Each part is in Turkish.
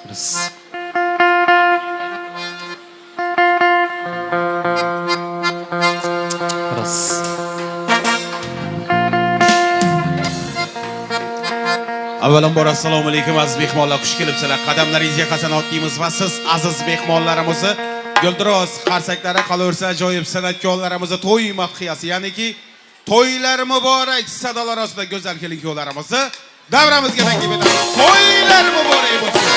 Avvalambor assalomu alaykum aziz mehmonlar, xush kelibsizlar. Qadamlaringizga qasanot deymiz va siz aziz mehmonlarimizni guldiroz qarsaklari qolaversa ajoyib san'atkorlarimizni to'y madhiyasi, ya'niki to'ylar muborak sadolar ostida go'zal kelin-kuyovlarimizni davramizga taklif etamiz. To'ylar muborak bo'lsin.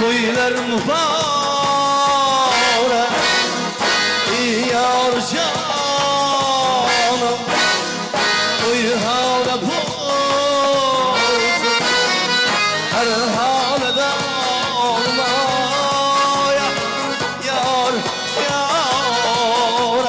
To'ylar muborak yor jonim, to'y holda bo'lsin har holda olmoya yor yor.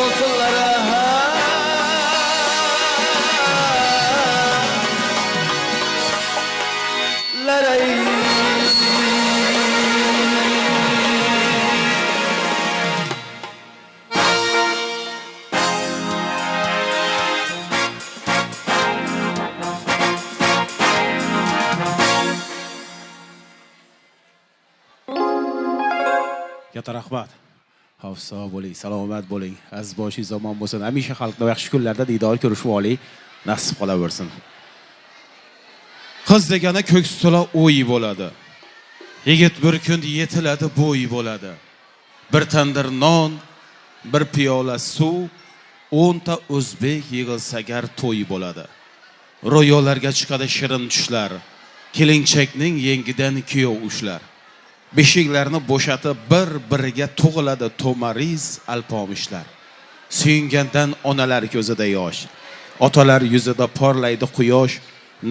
olsunlar Katta rahmat. Xavf-sog' bo'ling, salomat bo'ling. Aziz boshi zamon bo'lsin. Hamisha xalqni yaxshi kunlarda diydor ko'rishib oling. Nasib qolaversin. Qiz degani ko'ks to'la o'y bo'ladi. Yigit bir kun yetiladi, bo'y bo'ladi. Bir tandir non, bir piyola suv, 10 ta o'zbek yig'ilsagar to'y bo'ladi. Ro'yolarga chiqadi shirin tushlar. Kelinchakning yengidan kuyov ushlar. Beshiklarni bo'shatib bir-biriga tug'iladi tomariz alpomishlar. Suyungandan onalar ko'zida yosh, otalar yuzida porlaydi quyosh,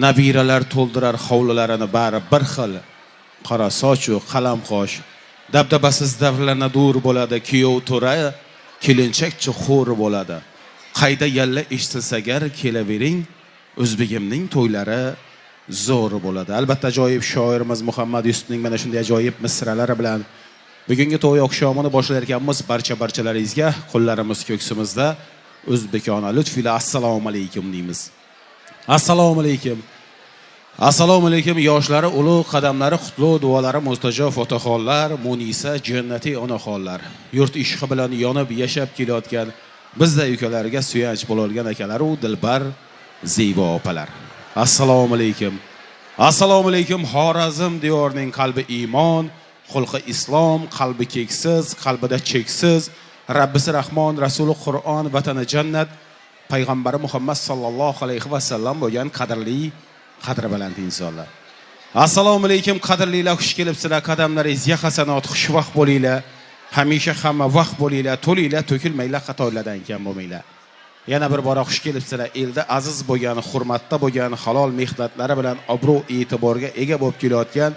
nabiralar to'ldirar hovlilarini bari bir xil. Qora soch va qalam qosh, dabdabasiz davrlarna dur bo'ladi, kuyov to'ra, kelinchakchi xo'r bo'ladi. Qayda yalla eshtilsagar kelavering, o'zbegimning to'ylari zo'r bo'ladi. Albatta ajoyib shoirimiz Muhammad Yusufning mana shunday ajoyib misralari bilan bugungi to'y oqshomini boshlayotganmiz. Barchalaringizga qo'llarimiz ko'ksimizda o'zbekona lutf ila assalomu alaykum deymiz. Assalomu alaykum. Assalomu alaykum yoshlari ulug', qadamlari qutlug', duolari mustajob fotoxonlar, Munisa jannatiy onaxonlar. Yurt ishqi bilan yonib yashab kelayotgan bizday ukalarga suyanch bo'lgan akalar u dilbar Zebo opalar. Assalomu alaykum. Assalomu alaykum Xorazm diyorining qalbi iymon, xulqi islom, qalbi keksiz, qalbida cheksiz, Rabbisi Rahmon, Rasuli Qur'on, vatani jannat, payg'ambari Muhammad sallallohu alayhi va sallam bo'lgan qadrli, qadri baland insonlar. Assalomu alaykum qadrlilar, xush kelibsizlar. Qadamlaringizga hasanot, xushvaqt bo'linglar. Hamisha hamma vaqt bo'linglar, to'linglar, to'kilmanglar, xatolardan kam bo'lmanglar. Yana bir bora xush kelibsizlar. Elda aziz bo'lgan, hurmatda bo'lgan, halol mehnatlari bilan obro' e'tiborga ega bo'lib kelayotgan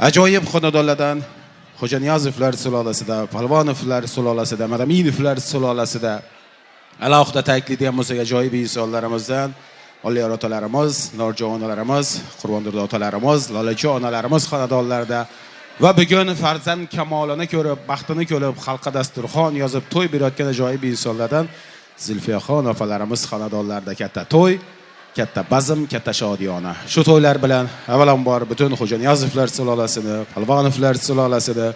ajoyib xonadonlardan Xo'janiyozovlar sulolasida, Palvonovlar sulolasida, Maraminovlar sulolasida alohida ta'kidlagan bo'lsak ajoyib insonlarimizdan Oliyar otalarimiz, Norjon onalarimiz, Qurbondirdo otalarimiz, Lolachi onalarimiz xonadonlarida va bugun farzand kamolini ko'rib, baxtini ko'rib, xalqqa dasturxon yozib to'y berayotgan ajoyib insonlardan Zulfiyaxon opalarimiz xonadonlarida katta to'y, katta bazm, katta shodiyona. Shu to'ylar bilan avvalambor butun Xo'janiyozovlar sulolasini, Palvonovlar sulolasini,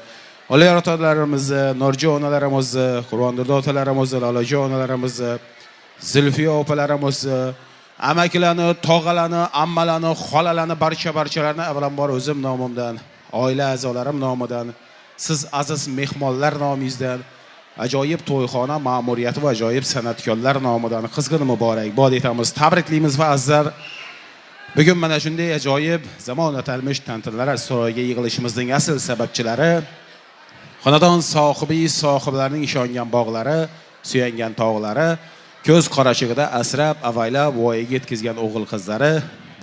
Oliyar otalarimizni, Norjon onalarimizni, Qurbondirdo otalarimizni, Lolachi onalarimizni, Zulfiya opalarimizni, amakilarni, tog'alarni, ammalarni, xolalarni, barchalarni avvalambor o'zim nomimdan, oila a'zolarim nomidan, siz aziz mehmonlar nomingizdan, ajoyib to'yxona ma'muriyati va ajoyib san'atkorlar nomidan qizg'in muborakbod etamiz, tabriklaymiz va azizlar. Bugun mana shunday ajoyib zamon atalmish tantanalar saroyiga yig'ilishimizning asl sababchilari xonadon sohiblarining ishongan bog'lari, suyangan tog'lari, ko'z qorachig'ida asrab, avaylab voyaga yetkazgan o'g'il qizlari,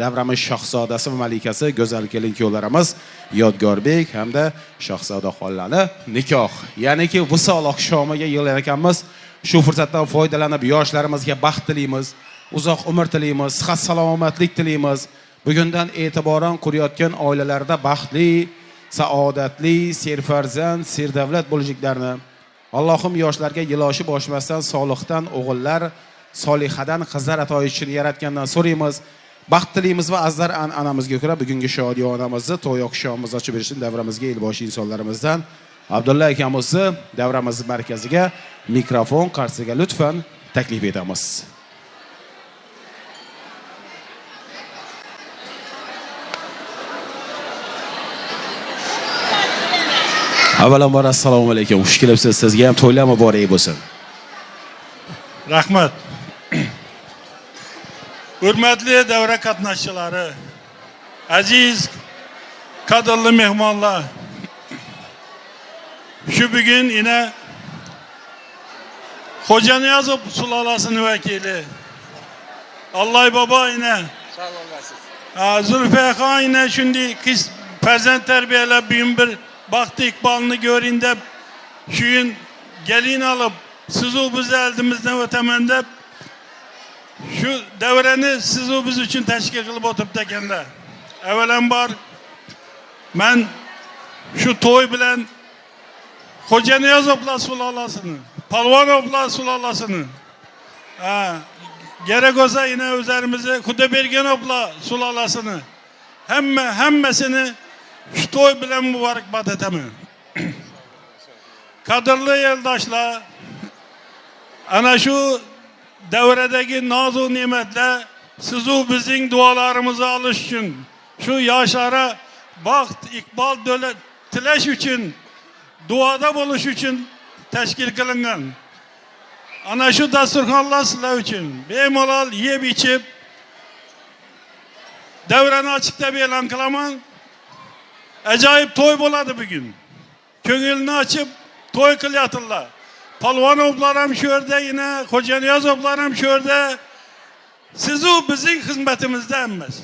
davramiz shahzodasi va malikasi go'zal kelin-kuyovlarimiz Yodgorbek hamda Shahzoda xonlarni nikoh, ya'niki visol oqshomiga yig'lar ekanmiz. Shu fursatdan foydalanib yoshlarimizga baxt tilaymiz, uzoq umr tilaymiz, sihat salomatlik tilaymiz. Bugundan e'tiboran qurayotgan oilalarda baxtli, saodatli, serfarzand, serdavlat bo'lajaqlarni Allohim yoshlarga yiloshi boshmasdan solihdan o'g'illar, solihadan qizlar ato etishini yaratgandan so'raymiz. Baxt tilaymiz va azlar an'anamizga ko'ra bugungi shodiyonamizni to'y oqshomimizni ochib berishni davramizga elboshi insonlarimizdan Abdulla akamizni davramiz markaziga mikrofon qarshisiga lutfan taklif etamiz. Avvalambor assalomu alaykum. Xush kelibsiz. Sizga ham to'ylar muborak bo'lsin. Rahmat. Hurmatli davra qatnashchilari, aziz, qadrli mehmonlar. Shu bugun ina Xo'janiyozov sulolasining vakili Alloh bobo ina Zulfiyaxon ina shunday qiz farzand tarbiyalab bugun bir baxt iqbolini ko'ring deb shu gelin alıp sizu biz eldimizden o'taman deb shu davrani sizu biz uchun tashkil qilib o'tibdi ekanlar. Avvalambor men shu to'y bilan Xo'janiyozovlar sulolasini, Polvonovlar sulolasini, gerek olsa yine üzerimize Xudobergenovlar sulolasini, hammasini shu to'y bilan muborakbod etaman. Qadrli eldoshlar, ana shu davradagi nozu ne'matlar sizu bizning duolarimizni olish uchun, shu yoshlara baxt, iqbol tilash uchun, duoda bo'lish uchun tashkil qilingan. Ana shu dasturxonlar sizlar uchun bemalol yeb ichib davrani ochiqda e'lon qilaman. Ajoyib to'y bo'ladi bugun. Ko'ngilni ochib to'y qilyaptilar. Polvonovlar ham shu yerda, yine Xo'janiyozovlar ham shu yerda. Sizu bizning xizmatimizda emas.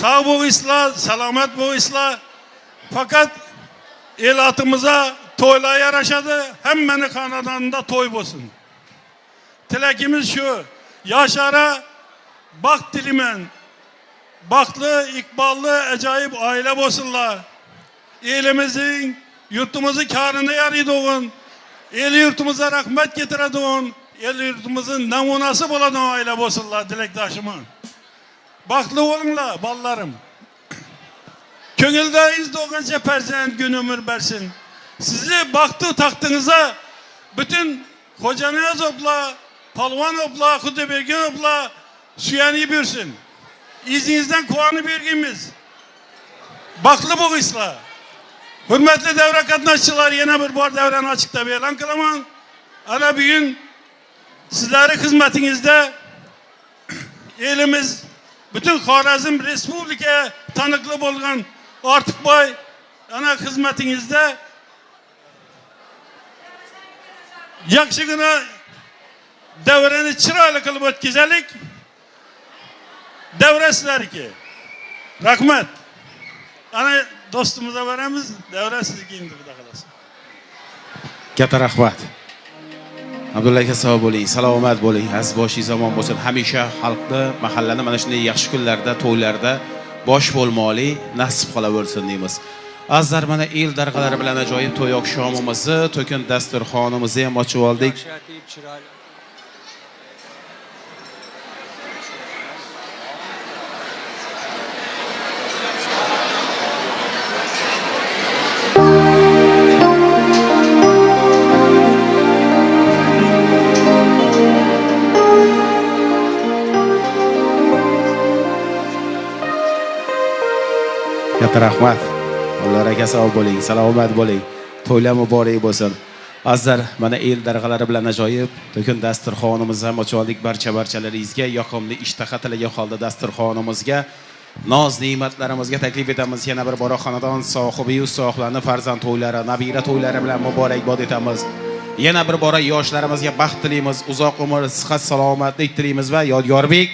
Sağ bo'linglar, salomat bo'linglar. Fakat elatımıza to'ylar yarashadi, hammaning xonadonida to'y bo'lsin. Tilakimiz shu. Yoshlara baxt tilayman. Baxtli, iqbolli, ajoyib oila bo'lsinlar. Elimizning, yurtimizning korini yaraydigan, el yurtimizga rahmat keltiradigan, el yurtimizning namunasi bo'ladigan oila bo'lsinlar, dilakdoshiman. Baxtli bo'linglar, bolalarim. Ko'ngildagiz doğanca farzand gün ömür bersin. Sizi baktı taxtınıza bütün Xo'janiyozovlar, Polvonovlar, Xudobergenovlar suyanib yursin. İzninizden kuvanib bergimiz. Baxtli bo'linglar. Hürmetli devre qatnashchilar, yana bir bor davrani ochiqda e'lon qilaman. Ana bugun sizlarning xizmatingizda elimiz, bütün Xorazm Respublika tanıklı bo'lgan Ortiqboy ana xizmatingizda yaxshigina davrani chiroyli qilib o'tkazalik. Davra sizlarniki. Rahmat. Ana do'stimizni beramiz, davra sizniki endi xudo xolasa. Katta rahmat. Abdulla aka sog' bo'ling, salomat bo'ling, aziz boshi zamon bo'lsin. Hamisha xalqni, mahallani mana shunday yaxshi kunlarda, to'ylarda bosh bo'lmoqli, nasib qolaversin deymiz. Azizlar, mana el darg'alari bilan ajoyib to'y oqshomimizni, to'kin dasturxonimizni ham ochib oldik. Katta rahmat. Alloh aka sog' bo'ling, salomat bo'ling. To'ylar muborak bo'lsin. Azizlar, mana el darg'alari bilan ajoyib to'kin dasturxonimizni ham ochib oldik. Barchalaringizga yoqimli ishtaha tilagan holda dasturxonimizga noz ne'matlarimizga taklif etamiz. Yana bir bora xonadon sohibi va sohiblarni farzand to'ylari, nabira to'ylari bilan muborakbod etamiz. Yana bir bora yoshlarimizga baxt tilaymiz, uzoq umr, sihat, salomatlik tilaymiz va yodgorbek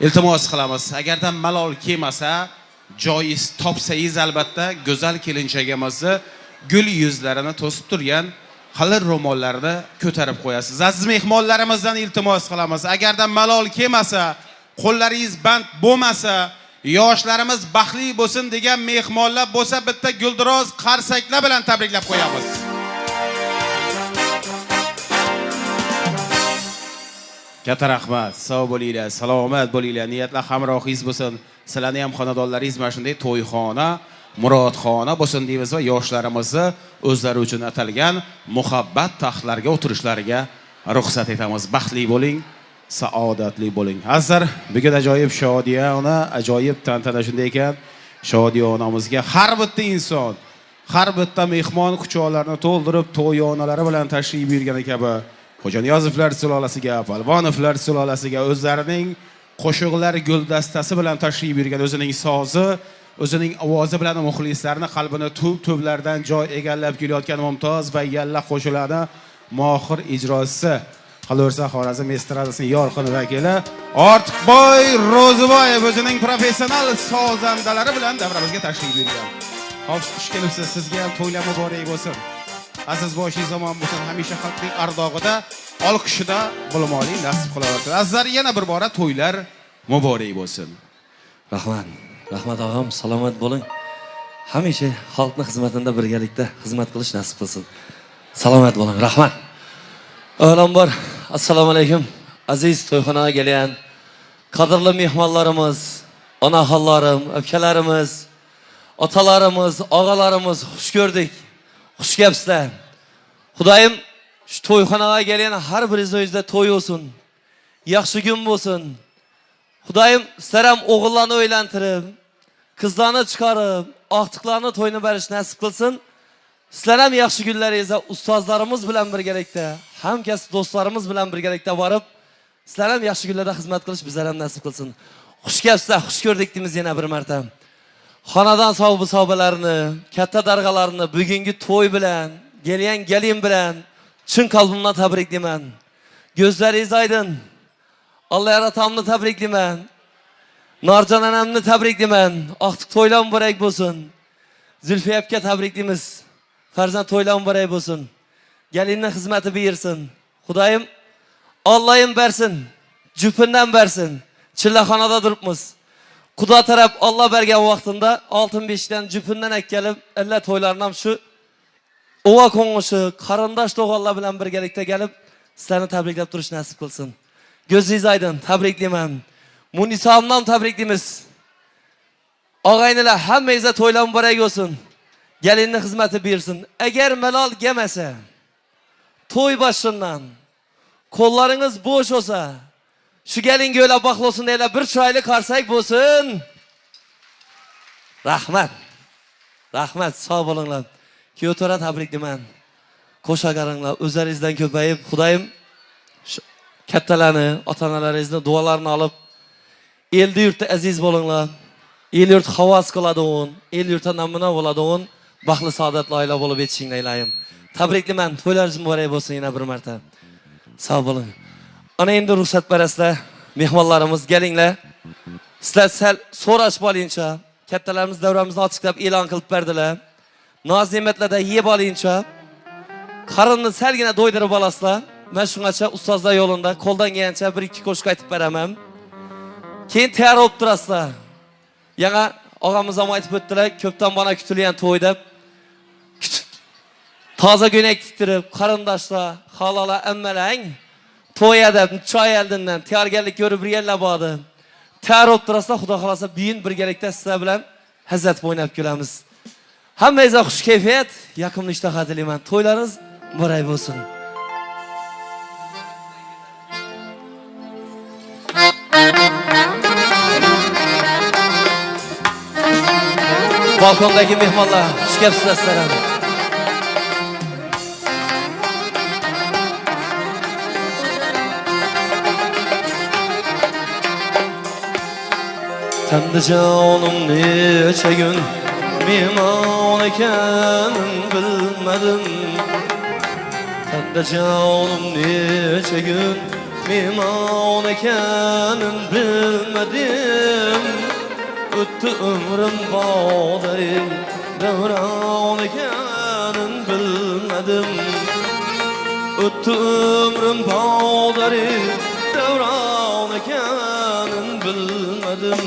iltimos qilamiz. Agarda malol kelmasa, joyiz topsangiz albatta go'zal kelinchagimizni gul yuzlarini to'sib turgan qalin ro'mollarini ko'tarib qo'yasiz. Aziz mehmonlarimizdan iltimos qilamiz. Agarda malol kelmasa, qo'llaringiz band bo'lmasa, yoshlarimiz baxtli bo'lsin degan mehmonlar bo'lsa, bitta guldiroz qarsaklar bilan tabriklab qo'yamiz. Katta rahmat, sog' bo'linglar, salomat bo'linglar, niyatlar hamrohingiz bo'lsin. Sizlarning ham xonadonlaringiz mana shunday to'yxona, murodxona bo'lsin deymiz va yoshlarimizni o'zlari uchun atalgan muhabbat taxtlarga o'tirishlariga ruxsat etamiz. Baxtli bo'ling, saodatli bo'ling. Azizlar, bugun ajoyib shodiyona, ajoyib tantana shunday ekan. Shodiyonamizga har bitta inson, har bitta mehmon quchoqlarini to'ldirib to'yonalari bilan tashrif buyurgan kabi Xo'janiyozovlar sulolasiga, Polvonovlar sulolasiga o'zlarining qo'shiqlar guldastasi bilan tashrif buyurgan, o'zining sozi, o'zining ovozi bilan muxlislarning qalbini tub-tublardan joy egallab kelayotgan mumtoz va yalla qo'shiqlarni mohir ijrochisi, qolaversa Xorazm estradasining yorqin vakili Ortiqboy Ro'ziboyev o'zining professional sozandalari bilan davramizga tashrif buyurgan. Xo'p, xush kelibsiz. Sizga ham to'ylar muborak bo'lsin. aziz boshing zamon bo'lsin, hamisha xalqning ardog'ida, olqishida bo'lmoqlik nasib qilaversin. Azizlar, yana bir bora to'ylar muborak bo'lsin. Rahmat. Rahmat og'am, salomat bo'ling. Hamisha xalqning xizmatida birgalikda xizmat qilish nasib qilsin. Salomat bo'ling. Rahmat. Avvalambor, assalomu alaykum. Aziz to'yxonaga kelgan qadrli mehmonlarimiz, onaxonlarim, akalarimiz, otalarimiz, og'alarimiz, xush ko'rdik. Xush kelibsizlar. Xudoyim shu to'yxonaga kelgan har biringizda to'y bo'lsin. Yaxshi kun bo'lsin. Xudoyim sizlar ham o'g'illarni o'ylantirib, qizlarni chiqarib, oqtiqlarni to'yni berish nasib qilsin. Sizlar ham yaxshi kunlaringizda ustozlarimiz bilan birgalikda, hamkasb do'stlarimiz bilan birgalikda borib, sizlar ham yaxshi kunlarda xizmat qilish bizlar ham nasib qilsin. Xush kelibsizlar, xush ko'rdik deymiz yana bir marta. Xonadon sohibalarini, katta darg'alarni bugungi to'y bilan, gelin bilan chin qalbimdan tabriklayman. Gözleringiz aydın. Allah yaratamni tabriklayman. Narjon onamni tabriklayman. Aqtiq to'ylar muborak bo'lsin. Zulfiya apga tabriklaymiz. Farzand to'ylar muborak bo'lsin. Gelinning xizmati buyursin. Xudoyim Allohim bersin. Jupundan bersin. Chillaxonada turibmiz. Xudo taraf Allah bergan vaqtida 65dan jupundan kelib, alla to'ylarni ham shu ova qo'ng'ishi, qarindosh tog'allar bilan birgalikda kelib, sizlarni tabriklab turish nasib qilsin. Gözünüz aydın, tabriklayman. Munisa'mdan tabriklaymiz. Ağaynilar hammangiz to'ylar muborak bo'lsin. Gelinning xizmati buyursin. Agar malol gelmese, to'y başından qo'llaringiz bo'sh olsa, shu gelinga o'ylab baxtlosin deylar, bir chiroyli qarsak bo'lsin. Rahmat. Rahmat, sog' bo'linglar. Kuyovto'ra tabriklayman. Qo'shaqaringlar, o'zlaringizdan ko'payib, Xudoyim kattalarni, ota-onalaringizni duolarini olib, elda yurtda aziz bo'linglar. El yurt havas qiladigan, el yurtda namuna bo'ladigan baxtli saodatli oila bo'lib yetishinglar iloyim. Tabriklayman. To'ylaringiz muborak bo'lsin yana bir marta. Sog' bo'ling. Ana endi ruxsat berasizlar, mehmonlarimiz kelinglar. Sizlar sal so'rash bo'lingcha, kattalarimiz davramizni ochiqlab e'lon qilib berdilar. Noz-ne'matlarda yeb olingcha, qarinni salgina do'ydirib olasizlar. Men shungacha ustozlar yo'lida qo'ldan kelgancha 1-2 qo'shiq aytib beraman. Keyin tayyor bo'lib turasizlar. Yana og'amiz ham aytib o'tdilar, ko'pdan bana kutilgan to'yda toza go'nak tiktirib, qarindoshlar, xolalar, ammalang to'yada choy oldindan tayyorgarlik ko'rib birgalar bordi. Tayyor bo'lib turasizlar, xudo xolasa bugun birgalikda sizlar bilan hazzat o'ynab kelamiz. Hammangizga xush kayfiyat, yoqimli ishtaha tilayman. To'ylaringiz muborak bo'lsin. Balkondagi mehmonlar, xush kelibsizlar sizlar. Tanda canım neçe gün mehman ekanin bilmedim. Tanda canım neçe gün mehman ekanin bilmedim. Öttü ömrüm bağdari devran ekanin bilmedim. Öttü ömrüm bağdari devran ekanin bilmedim.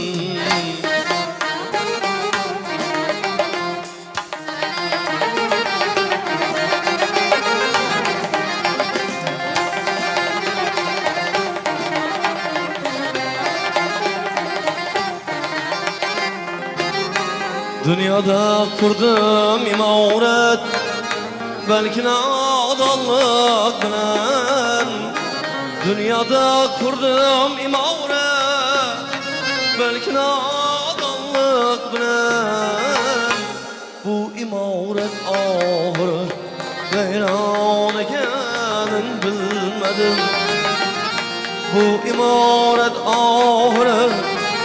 Dünyada kurdum imaret, belki nadallık bilen. Dünyada kurdum imaret, belki nadallık bilen. Bu imaret ahırı veyran ekanin bilmedim. Bu imaret ahırı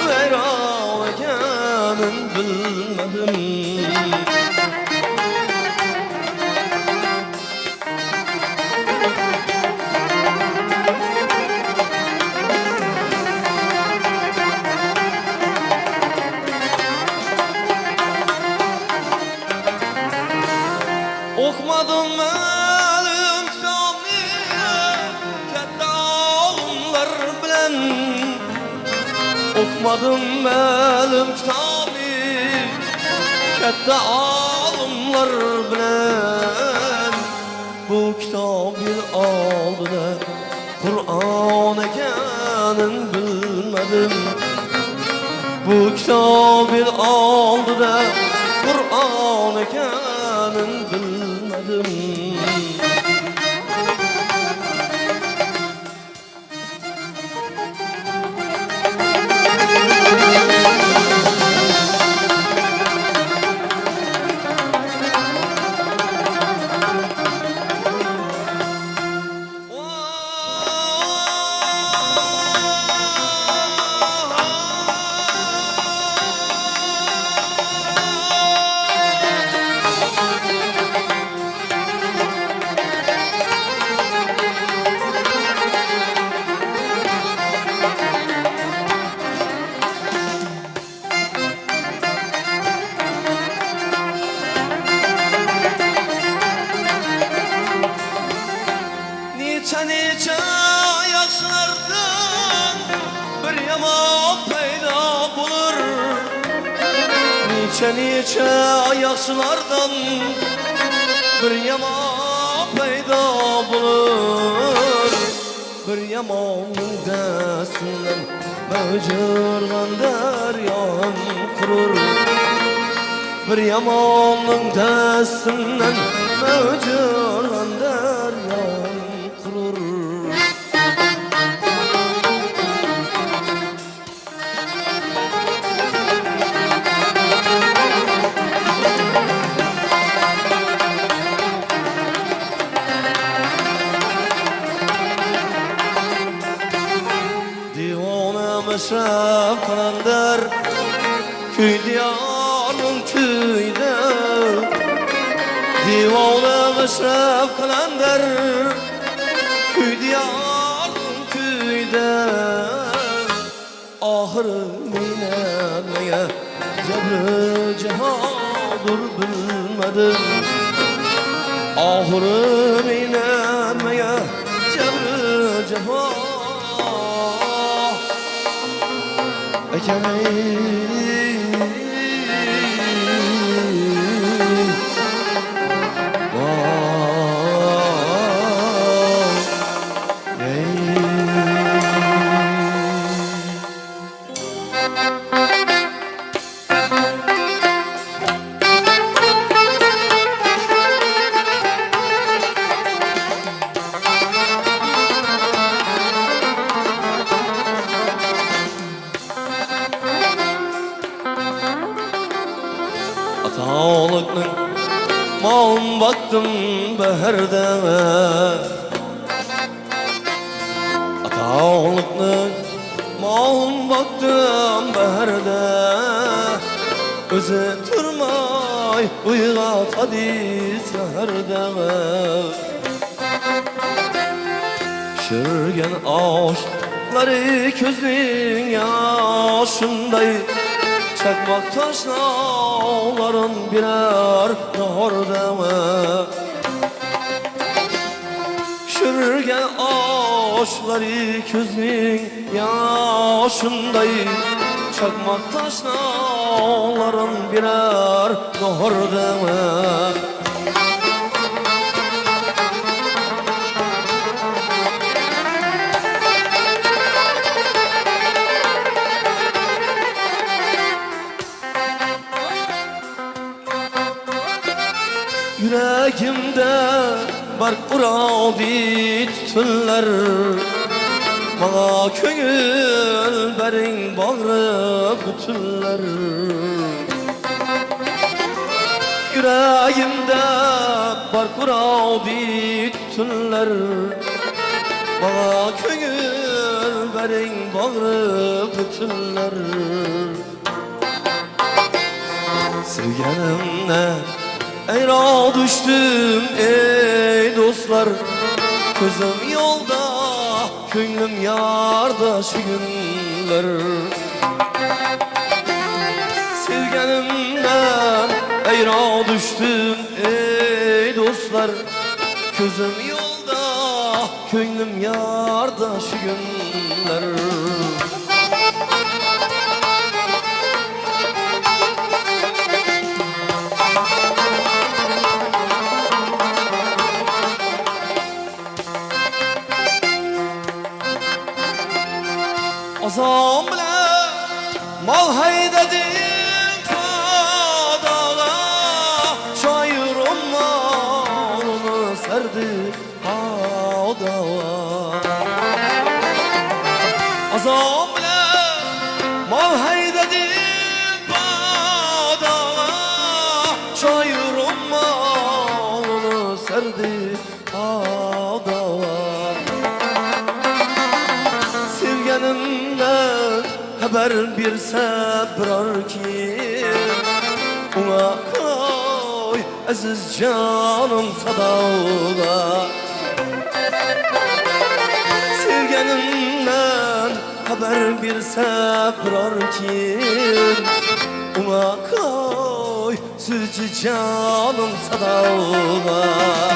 veyran ekanin bilmedim. Okumadım ben Okumadım məlim kitabı Katta alımlar bilen Bu kitab bir aldı da Kur'an ekanin bilmedim Bu kitab bir aldı da Kur'an ekanin bilmedim Nice yaşlardan bir yaman peyda bulur Nice yaşlardan bir yaman peyda bulur Bir yamanın desinden mevcurdan deryan kurur Bir yamanın desinden mevcurdan deryan kurur Meşrep kalandır Köy diyarın köyde Divane meşrep kalandır Köy diyarın köyde Ahırı minnemeye Cebre cehadır bilmedim Ahırı minnemeye Cebre cehadır Atalıkның malın baktım beherde Atalıkның malın baktım beherde Özü turmay uygat hadis seherde Pişirgen aşkları közlüğün yaşınday Çakmak taşların birer nahordama Pişirgen aşkları közlüğün yaşınday Çakmak taşların birer nahordama Yüreğimde var uradi tütünler Bana köngül berin bağrı bütünler Yüreğimde var uradi tütünler Bana köngül berin bağrı bütünler Sevgenimle Eyra düştüm ey dostlar Gözüm yolda, könlüm yarda şu günler Sevgenimden eyra düştüm ey dostlar Gözüm yolda, könlüm yarda şu günler Azam bilen mal haydadim padağa, şairim malını serdi hadağa. Azam bilen mal haydadim padağa, şairim malını serdi hadağa. Sevgenimden haber birse birer kim, ona koy aziz canım sadağa. Sevgenimden haber birse birer kim, ona koy süzü canım sadağa.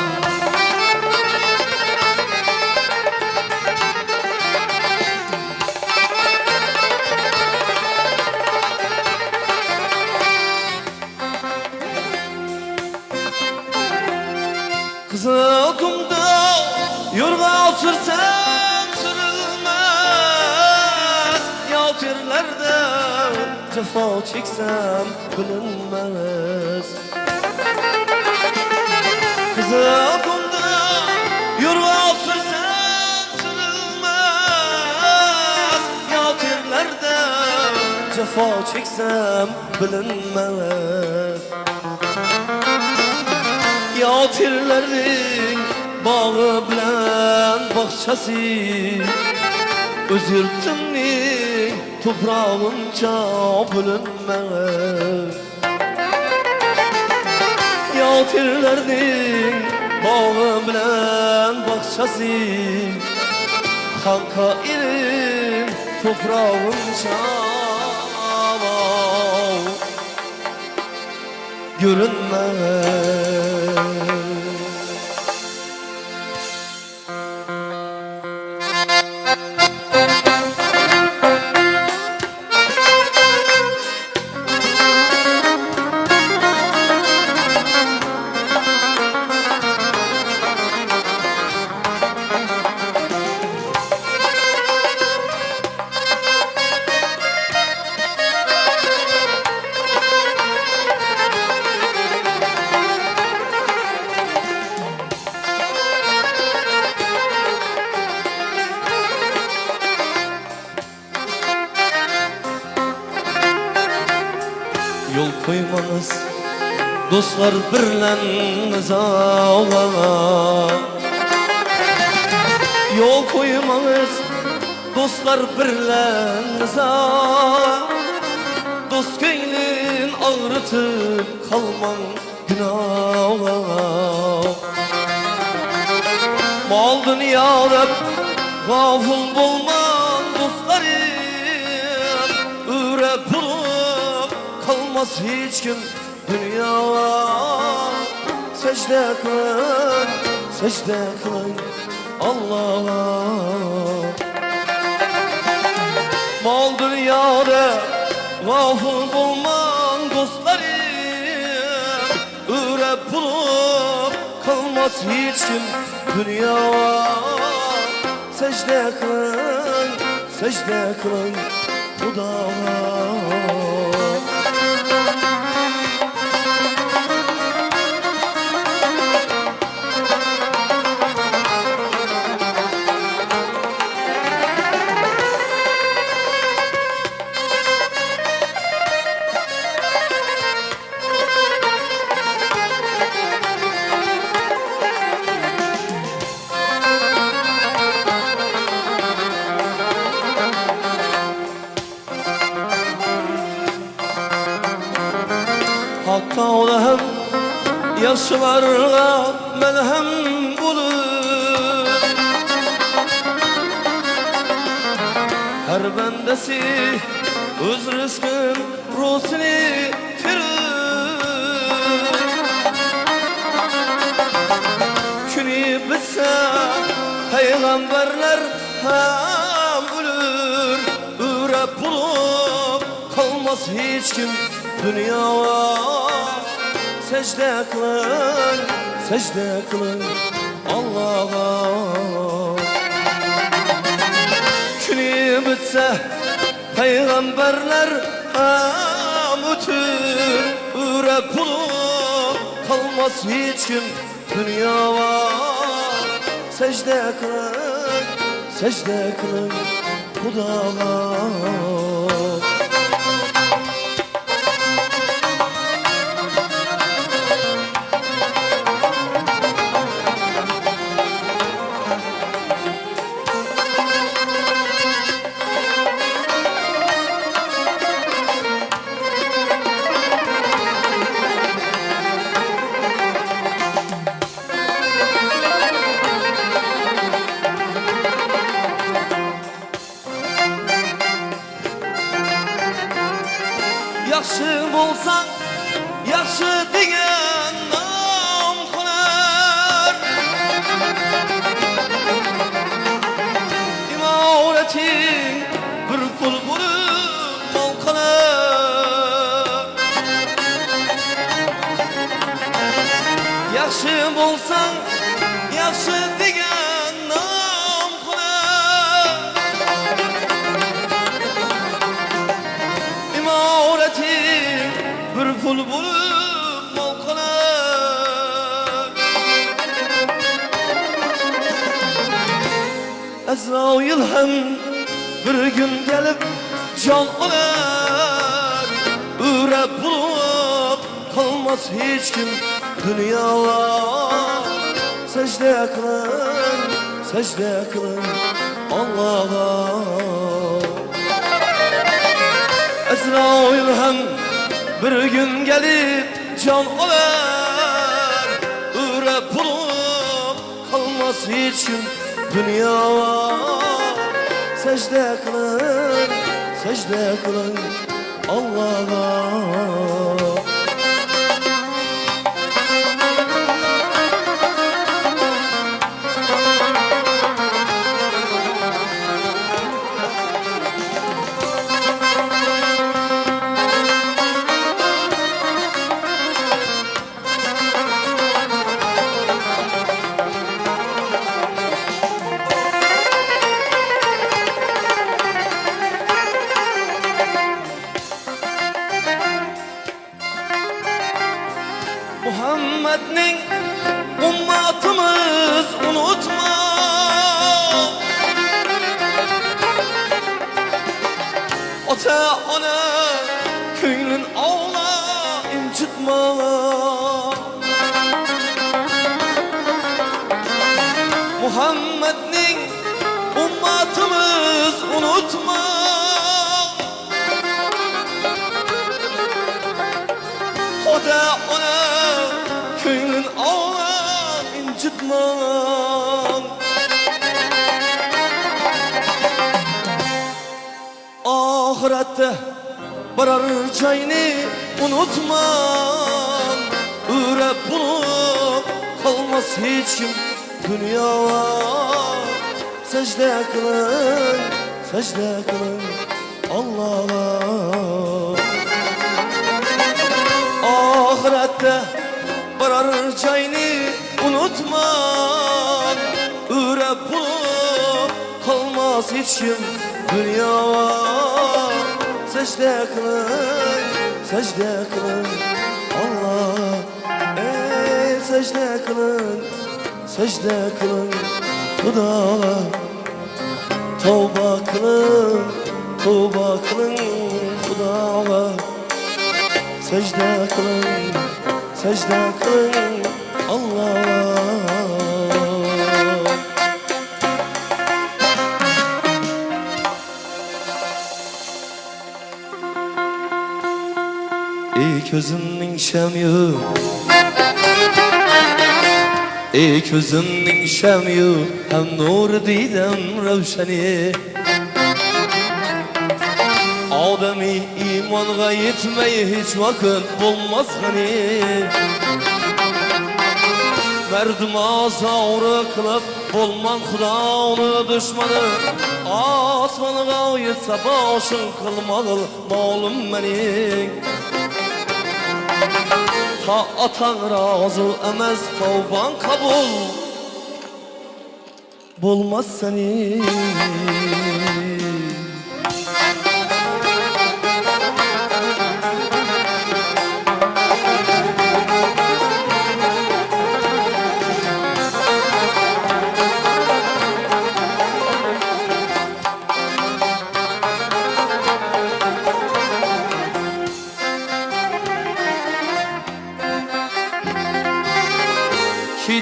Kızıl kumda yorga sürsem sürülmez, yaltırlarda cefa çeksem bilinmez. Kızıl kumda yorga sürsem sürülmez, yaltırlarda cefa çeksem bilinmez. Yatirlerin bağı bilen bahçesi, öz yurtumning toprağınca bölünmez. Yatirlerin bağı bilen bahçesi, kanka ilim toprağınca görünmez. Yol koymanız dostlar birlen nizağa. Yol koymanız dostlar birlen nizağa. Dost köylün ağrıtıp kalman günaha. Mal dünyada gafıl bolman dostlarım, üre bulup kalmaz hiç kim dünyaya. Secde kılın, secde kılın Allah'a. Mal dünyada gafıl bulman dostlarım, üre bulup kalmaz hiç kim dünyaya. Secde kılın, secde kılın Hudağa. Hatta ola hem yaşlılarga melhem bulur. Her bendesi öz rızkın ruhsini verir. Künü bitse peygamberler hem ölür. Ürep bulup kalmaz hiç kim dünyaya. Secde kılın, secde kılın Allah'a. Künü bitse geçse peygamberler ötür üre bulup kalmaz hiç kim dünyaya secde kılın Hudağa. Yaxşı bolsan, yaxşı degan nom qolar. İmorating bir pul bo'lib mol qolar. Yaxshi bolsan, yaxshi degan nom qolar. İmorating bir pul bo'lib mol qolar. Azroil ham bir gün gelip jon olar. Üre bulup kalmaz hiç kim dünyaya secde kılın Allah'a. Azrail hem bir gün gelip can olar. Üre bulup kalmaz hiç kim dünyaya secde kılın Allah'a. Muhammed'nin ummatımız unutma. Ota ona köylün ağla incitma. Muhammed'nin ummatımız unutma. Ota ona köylün ağla incitma. Ahirette varar joyni unutma. Üre bulup kalmaz hiç kim dünyaya secde kılın Allah'a. Ahirette varar joyni unutma. Üre bulup kalmaz hiç kim dünyaya secde kılın Allah'a. Secde kılın Hudağa. Tövbe kılın Hudağa. Secde kılın Allah'a. Ey gözümün şemyi, ey gözümün şemyi, hem nur didem revşeni. Ademi imanğa yetmeyi hiç vakit bulmaz hani. Merduma savrı kılıp bulman Xudanı düşmanı. Asmanığa yetse başın kılmalı malum benim. Ta atan razı emez tavban kabul bulmaz seni.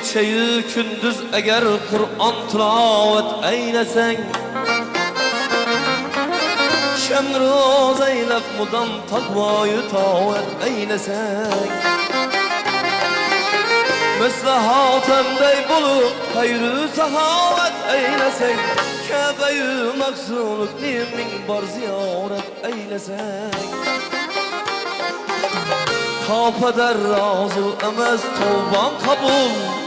kecheyi kündüz eğer Kur'an tilavet eylesen Şemroz eylep mudam takvayı tavet eylesen Meslahatendey bulup hayrı sahavet eylesen Kabe'yi maksuluk nimin bar ziyaret eylesen Tapeder razı emez tövban kabul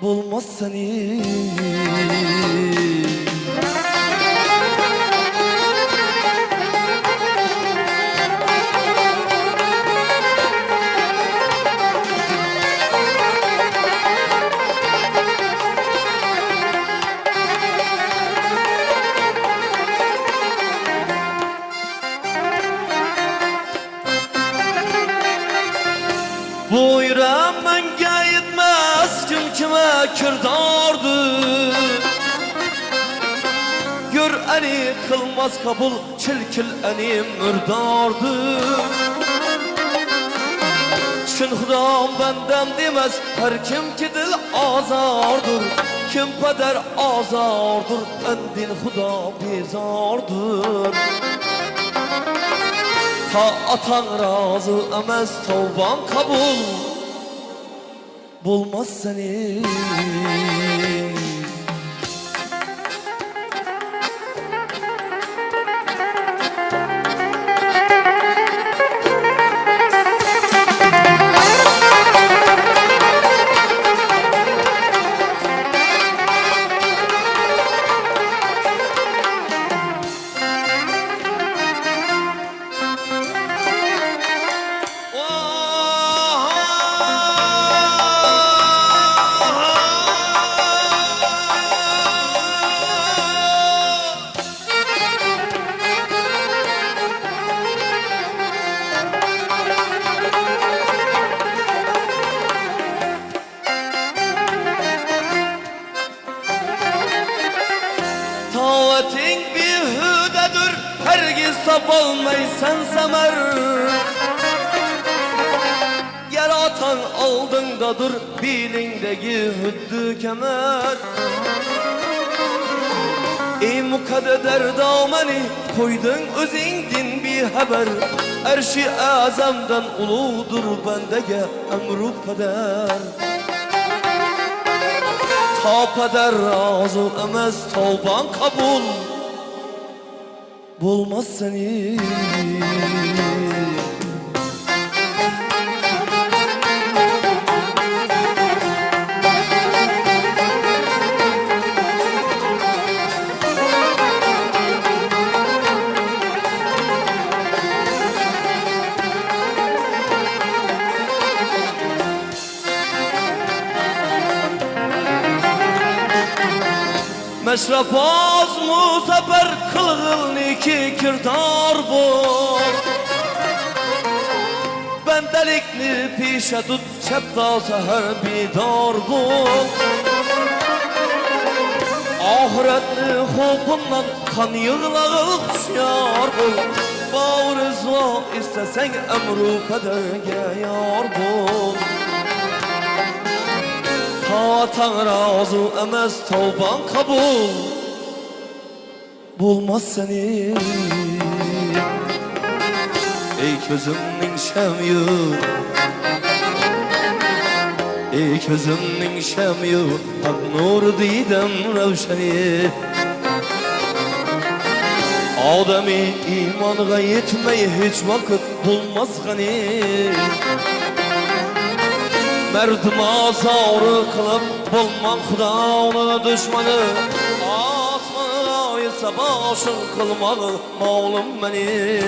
bulmaz seni Bu yüreğim menge yetmez kim kime kürdardı Gör eni kılmaz kabul çilkil eni mürdardı Çin hudam benden demez her kim ki dil azardır Kim peder azardır endin huda bezardır Ta atan razı emez tövban kabul bulmaz seni Tavatin bir hüdedir hergiz tapalmaysan semer Yaratan aldındadır bilindeki hüddü kemer Ey mukadder dameni koydun özündin bir haber Erşi azamdan uludur bendege emru kader Tapeder razı emez tövban kabul bulmaz seni Meşrep az muzafer kılgıl niki kirdar bu Bendelikni pişe tut şebda seher bidar bu Ahiretni hukundan kan yığlağı huşyar bul Bağrızva istesen emru kaderge yar bul Atan razı emez tövban kabul bulmaz seni Ey közümün şemyi Ey közümün şemyi Hak nur didem revşeni Ademi imanğa yetmeyi hiç vakit bulmaz gani Merdima savrı kılıp bulman Xudanın düşmanı Asmanı ayısa başın kılmalı Mağlum beni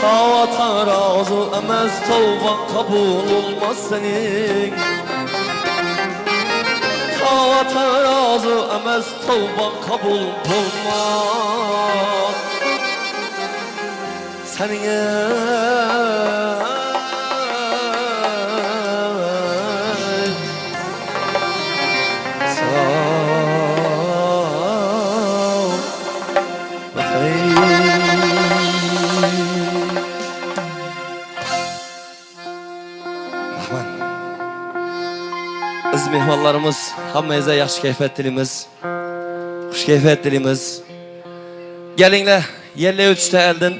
Tavatan razı emez tövban kabul olmaz senin Tavatan razı emez tövban kabul olmaz Senin Rahman mehmonlarımız, hammangizga yaxshi kayfiyat tilaymiz. Xush kayfiyat tilaymiz. Gelinglar, yerli o'tishda eldin.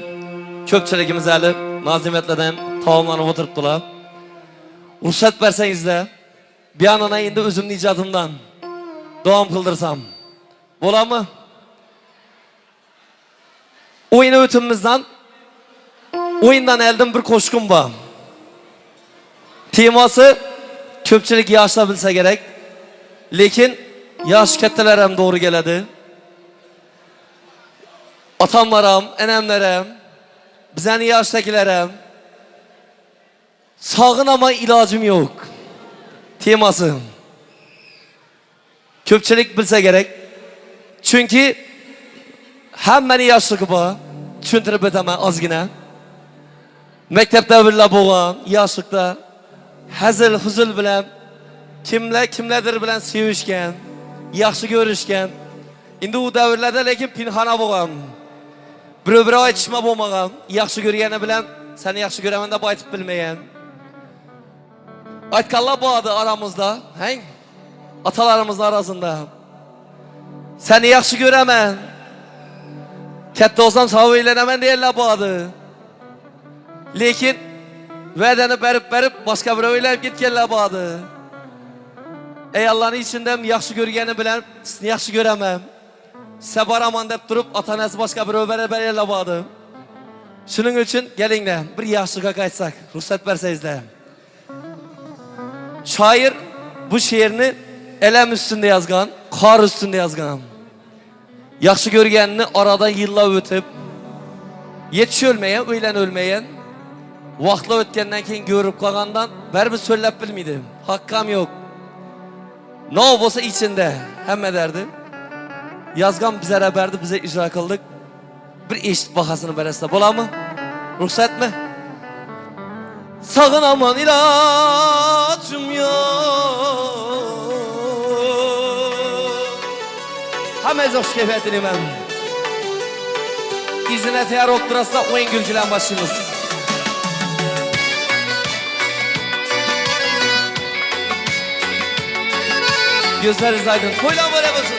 Ko'pchiligimiz hali nozimatlardan taomlanib o'tiribdilar. Ruxsat bersangizlar, bir yandan endi o'zimning ijodimdan davom qildirsam bo'ladimi? O'yin o'timizdan o'yindan eldim bir qo'shiqim bor. Temasi ko'pchilik yoshlar bilsa kerak, lekin yosh kattalar ham to'g'ri keladi. Otamlar ham, enamlar ham, bizning yoshdagilar ham sog'inamay ilojim yo'q. Temasi ko'pchilik bilsa kerak. Chunki hammani yoshligi bor. Tushuntirib o'taman ozgina. Maktabda birga bo'lgan yoshlikda hazil huzul bilan kimlardir bilan sevishgan, yaxshi ko'rishgan. Endi u davrlarda lekin pinhona bo'lgan. Bir aytishma bo'lmagan, yaxshi ko'rgani bilan seni yaxshi ko'raman deb aytib bilmagan. Aytganlar bo'ladi aramızda, hang? Atalarımızın arasında. Seni yaxshi ko'raman. Katta olsam sağ o'ylanaman deyirlar bo'ladi. Lekin va'dani berib boshqa bir o'ylab ketganlar bo'ladi. Ey Allah'ın içinden yaxshi ko'rgani bilan sizni yaxshi ko'raman. Size baraman deb turib atanasi boshqa bir o'ylab bo'ladi. Shuning uchun kelinglar, bir yaxshilik aytsak, ruxsat bersangizlar. Şair bu şiirini elem üstünde yazgan, kar üstünde yazgan. Yaxşı görgenini aradan yıllar ötüp, yetiş ölmeyen, öyle ölmeyen, vaxtla ötkenden keyin görüp kalgandan bir söylep bilmiydim. Hakkam yok. Ne olsa içinde hemme derdi. Yazgan bize haberdi, bize icra kıldık. Bir eşit bakasını beresle. Bola mı? Ruhsat mı? Sağın aman ilacım yok. Hamaz hoş keyfiyetini ben. İzine teyar oturasla oyun gülcülen başımız. Gözleriniz aydın. Koylan böyle basın.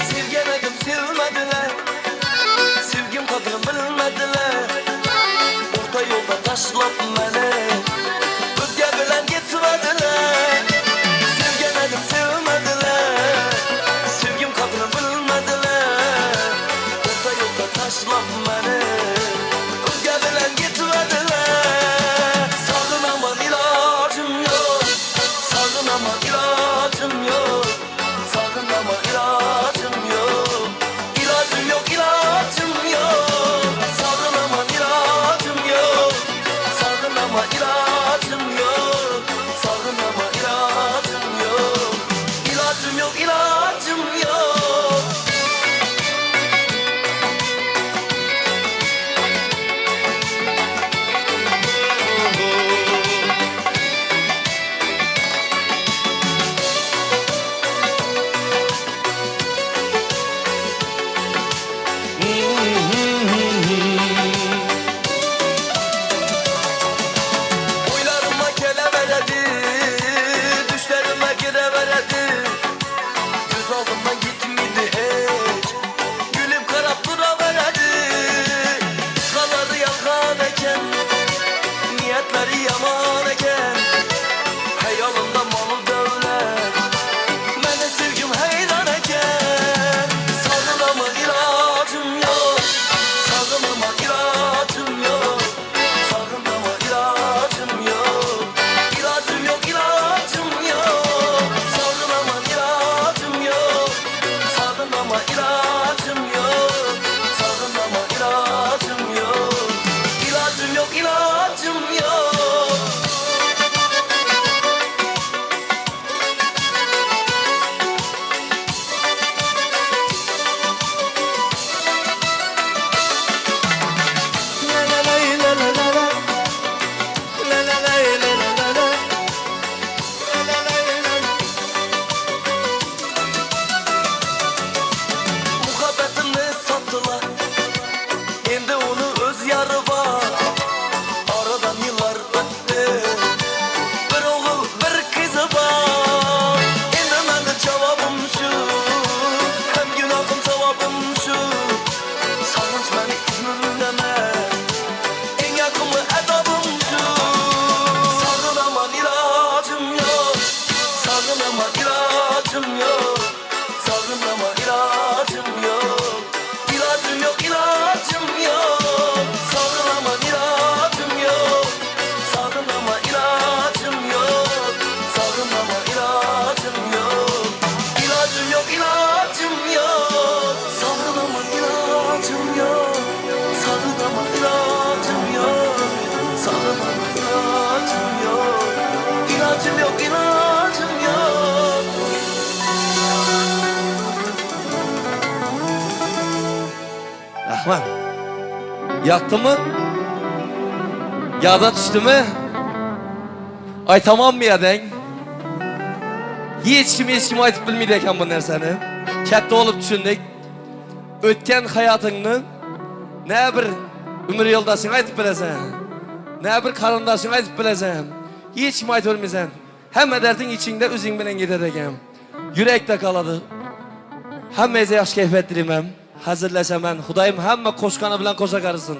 Sevgemedim sevmediler, sevgim kadını bilmediler. Orta yolda taşlap beni, özge bilen gitmediler. Sevgemedim sevmediler, sevgim kadını bilmediler. Orta yolda taşlap beni, özge bilen gitmediler. Sağın aman ilacım yok, sağın Rahman. Yattı mı? Yağda düştü mü? Ay tamam mı ya den? Hiç kim aytıp bilmeydi eken bu narsani. Katta olup düşündük. Ötken hayatını ne bir ömür yoldaşın aytıp bilesen. Ne bir karındaşın aytıp bilesen. Hiç kim aytıp bilmesen. Hem derdin içinde üzün bilen gider eken. Yürekte kaladı. Hemmeze yaş keyfet dilemem. Hazırlaşam ben. Hudayım hemme koşkanı bilen koşa karısın.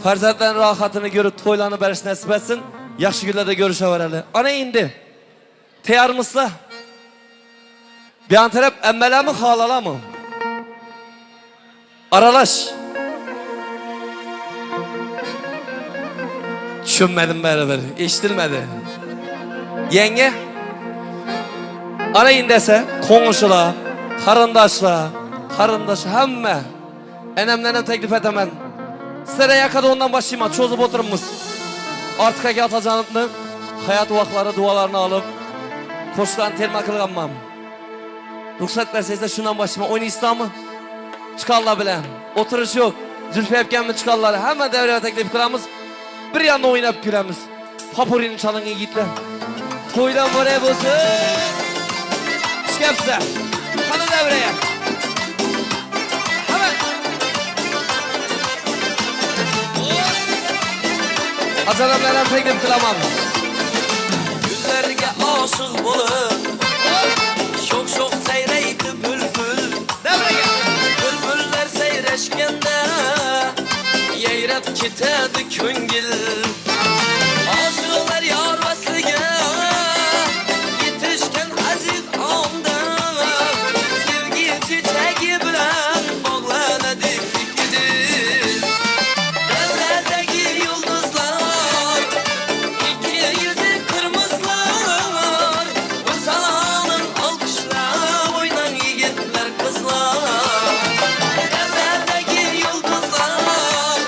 Farzatların rahatını görüp toylarını beriş nasip etsin. Yaxşı günlerde görüşevereli. Ana indi. Teyar mısla? Bir an taraf emmela mı halala mı? Aralaş. Düşünmedim beraber. İştilmedi. Yenge. Ana indese konuşula, karındaş hemme. Enemlenem teklif edemem. Sizlere yakada ondan başlayayım. Çözüp oturumuz. Artık eki atacağını, hayat vakları, dualarını alıp koşulan terma kılganmam. Ruhsat verseniz de şundan başlayayım. Oyunu İslam'ı çıkarlar bile. Oturuş yok. Zülfü Epken mi çıkarlar? Hemen devreye teklif kılamız. Bir yanda oynayıp gülemiz. Papurini çalın yiğitler. Toydan buraya bozun. Çıkayım size. Hadi devreye. Hemen. Hazırlamlarına teklif kılamam. Güllerge aşık bulup Şok seyreydi bülbül Devreye. Bülbüller seyreşkende Yeyrep kitedi köngül Aşıklar yar veslige Yetişken aziz anda Sevgi çiçeği bilen bağlanadı gidir Gözlerdeki yıldızlar İki yüzü kırmızılar Bu salanın alkışla oynan yiğitler kızlar Gözlerdeki yıldızlar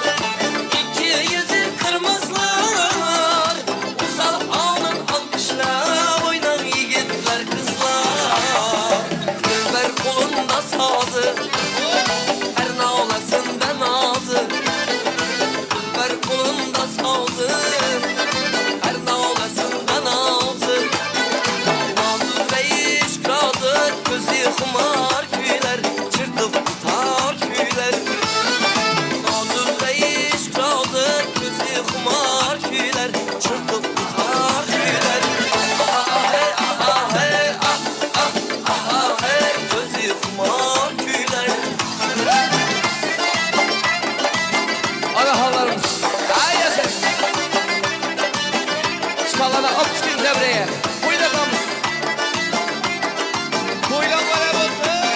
İki yüzü kırmızılar Bu salanın alkışla oynan yiğitler kızlar Kızlar kolunda sazı Her nağlasında nazı Kızlar kolunda sazı Her nağlasında nazı Nazlı ve iş razı Gözü kumar küyler Çırtıp tutar küyler Nazlı ve iş razı Gözü kumar küyler Çırtıp tutar küyler Ah hey ah hey ah hey Gözü kumar küyler Ana hallarımız. Ay yaşa. Çıkarlara at çıkın devreye. Buyurun kalmış. Buyurun bana basın.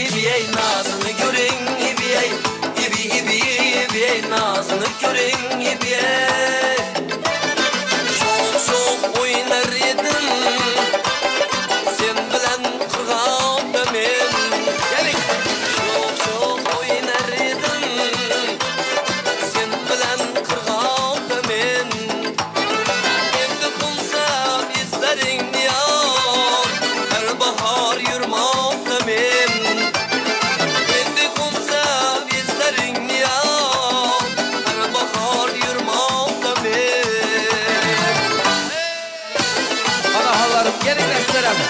ibiyey nazını görün ibiyey ibiyey nazını görün ibiyey çok oynar edim sen bilen kırganda men gelin çok oynar edim sen bilen kırganda men endi kumsa bizlerin diyar her bahar yurmakta men endi kumsa bizlerin diyar her bahar yurmakta men Anahallarım gelin gösterelim.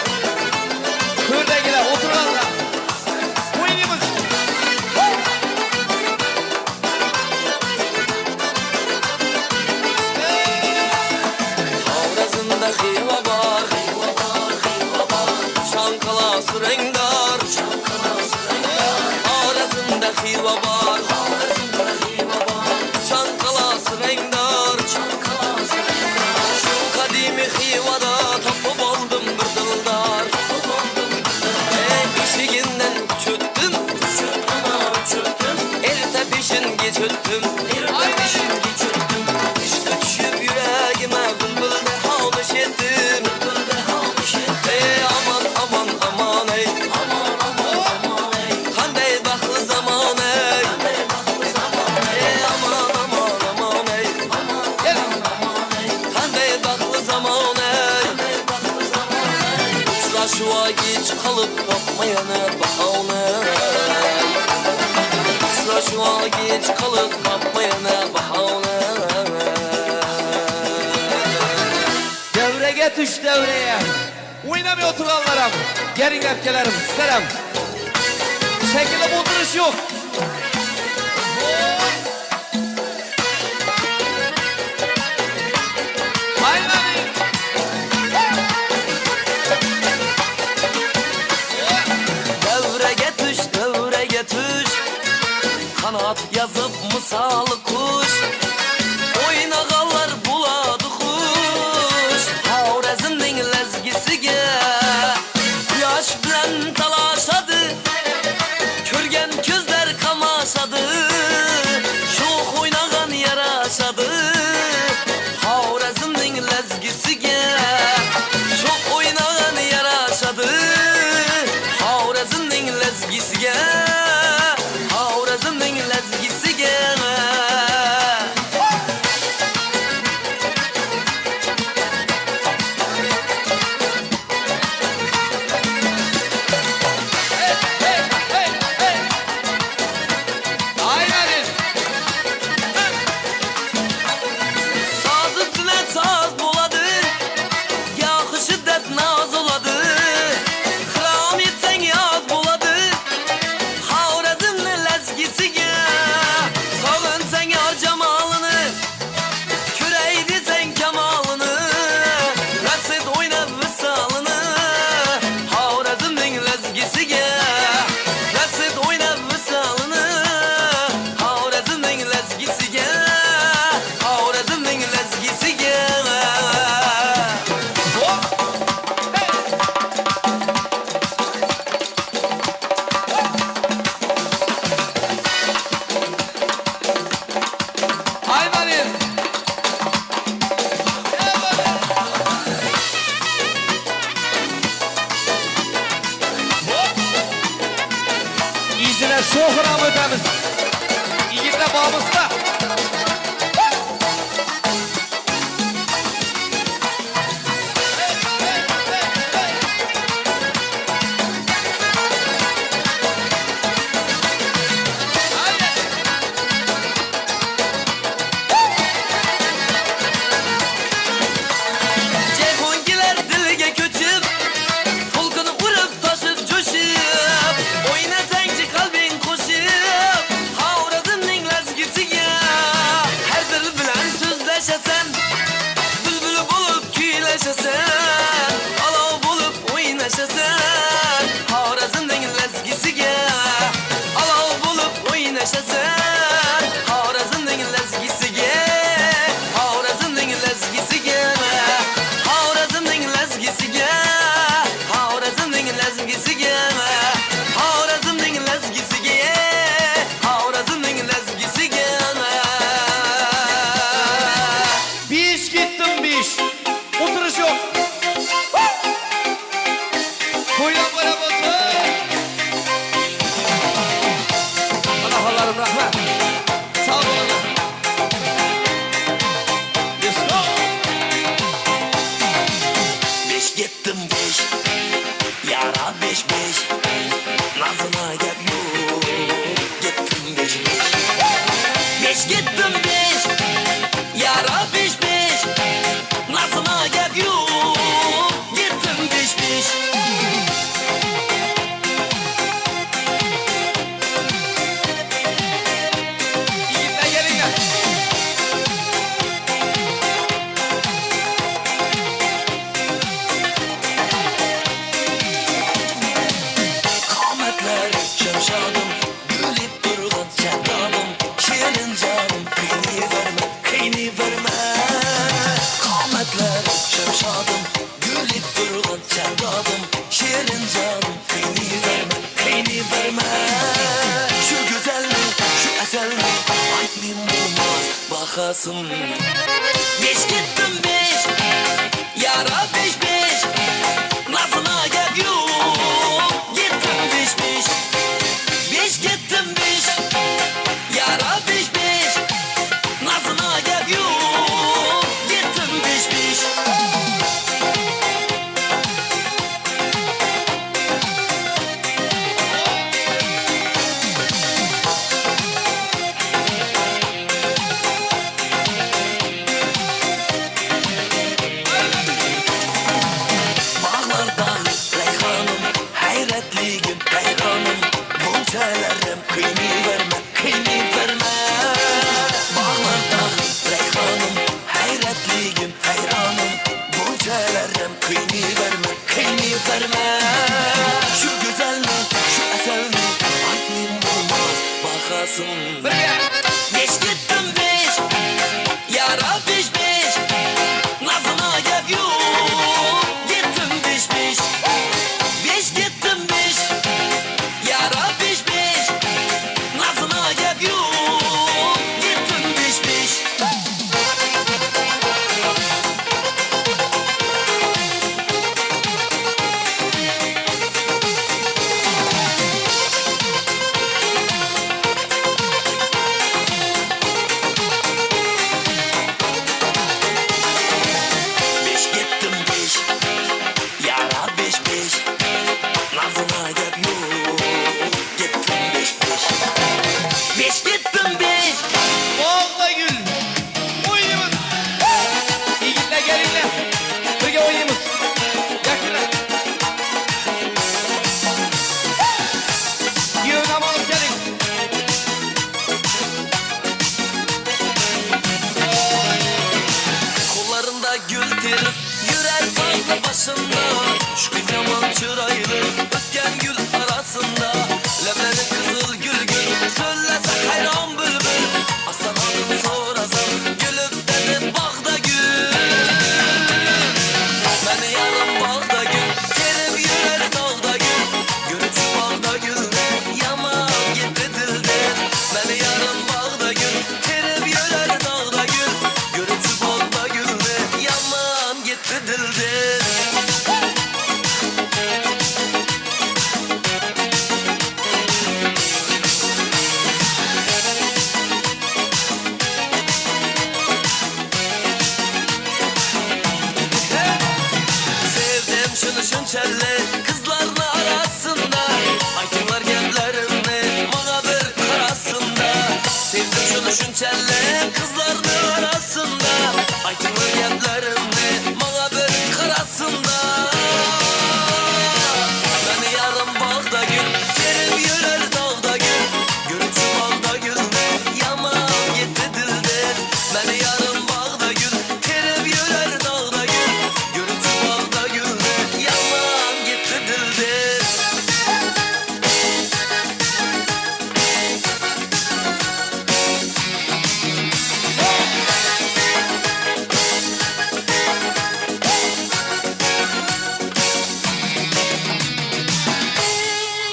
Köydekiler oturanlar. Oynayımız. Havrazında hiva var Şankalası rengdar Havrazında hiva var Şankalası rengdar Şu kadimi hivada tapıp aldım bir dildar İşiginden çöttüm El tepişin geçöttüm İşte düşüp yüreğime bülbülde havluş ettim Aman aman aman ey Kanday baklı zaman ey Aman aman aman ey Kanday baklı zaman ey Uçlaşığa geç kalıp tapmayana bahane Uçlaşığa geç kalıp tapmayana bahane Devreye düş devreye. Oynamıyor oturanlarım. Gelin öfkelerim. Selam. Şekilde bulduruş yok. Aynen. Devreye düş Kanat yazıp misalı kuş Oynağanlar buladı kuş Havrazımның lezgisiga Yaş bilen talaşadı Körgen közler kamaşadı Şox oynağan yaraşadı Havrazımның lezgisiga Şox oynağan yaraşadı Havrazımның lezgisiga Havrazımның lezgisiga Aynen. Saz üstüne saz buladı Yağı şiddet naz oladı Kram etsen yaz buladı Havrazımның lezgisiga Sağın sen yar cemalını Küreydi sen kemalını Raksit oyna visalını Havrazımның lezgisiga Raksit oyna visalını Havrazımның lezgisiga Havrazımның lezgisiga Aynen. İzine şohram ödemiz. İyinde bağımızda. Ceyhungiler dilge köçüp Tulkunu vurup taşıp coşup Oyna senci kalbin koşup Havrazımның lezgisiga şamşadım gülüp durgan şehzadem şirin canım kıyni verme kıyni verme kametler şamşadım gülüp durgan şehzadem şirin canım kıyni verme kıyni verme şu güzellik şu eserlik annem olmaz bakasın beş gittim beş yara beş beş lafına gel yok gittim beş beş beş gittim beş yara beş beş lafına gel yok gittim beş beş Bağlarda reyhanım hayretligim reyhanım bunçelerim kıyni verme kıyni verme Bağlarda reyhanım hayretligim hayranım bunçelerim kıyni verme kıyni verme Şu güzellik şu eserlik annem olmaz bakasın Beş gittim beş yara beş beş lafına gel yok gittim beş beş beş gittim beş yara beş beş lafına gel yok gittim beş beş Beş gittim beş yara beş beş lafına gel yok gittim beş beş beş gittim beş Bağda gül. Oynayımız. Yiğitler gelinler. Birge oynayımız. Yakınlar. Yığın amanıp gelin. Kollarında gül terip yürek bağlı başında Şu yaman çıraylı ötken gül arasında Leblerin kızıl gül gül söylese hayran bülbül Aslan hanım sorasam gülüp dedi bağda gül Beni yarım bağda gül terip yürek dağda gül Görüp şu bağda gül ne yaman gitti dilden Beni yarım bağda gül terip yürek dağda gül Görüp şu bağda gül ne yaman gitti dilden Sevdim şunu şunçelle kızların arasında Aytınlar genlerimde bana bir karasında Sevdim şunu şunçelle kızların arasında Aytınlar genlerimde bana bir karasında Beni yarım bağda gül terim yürür dağda gül Görüp şu bağda gül ne yaman gitti dilden Beni yarım bağda gül terim yürür dağda gül Görüp şu bağda gül ne yaman gitti dilden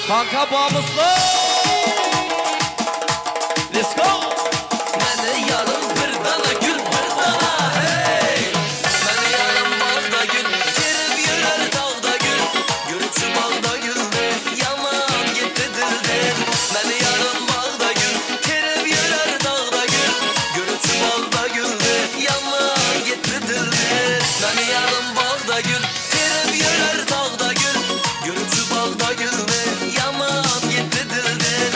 Kanka bağımızlı. Let's go. Beni yarım bir dana gül bir dana hey Beni yarım bağda gül terim yürür dağda gül Görüp şu bağda gül ne yaman gitti dilden Beni yarım bağda gül terim yürür dağda gül Görüp şu bağda gül ne yaman gitti dilden Beni yarım bağda gül terim yürür dağda gül Görüp şu bağda gül ne yaman gitti dilden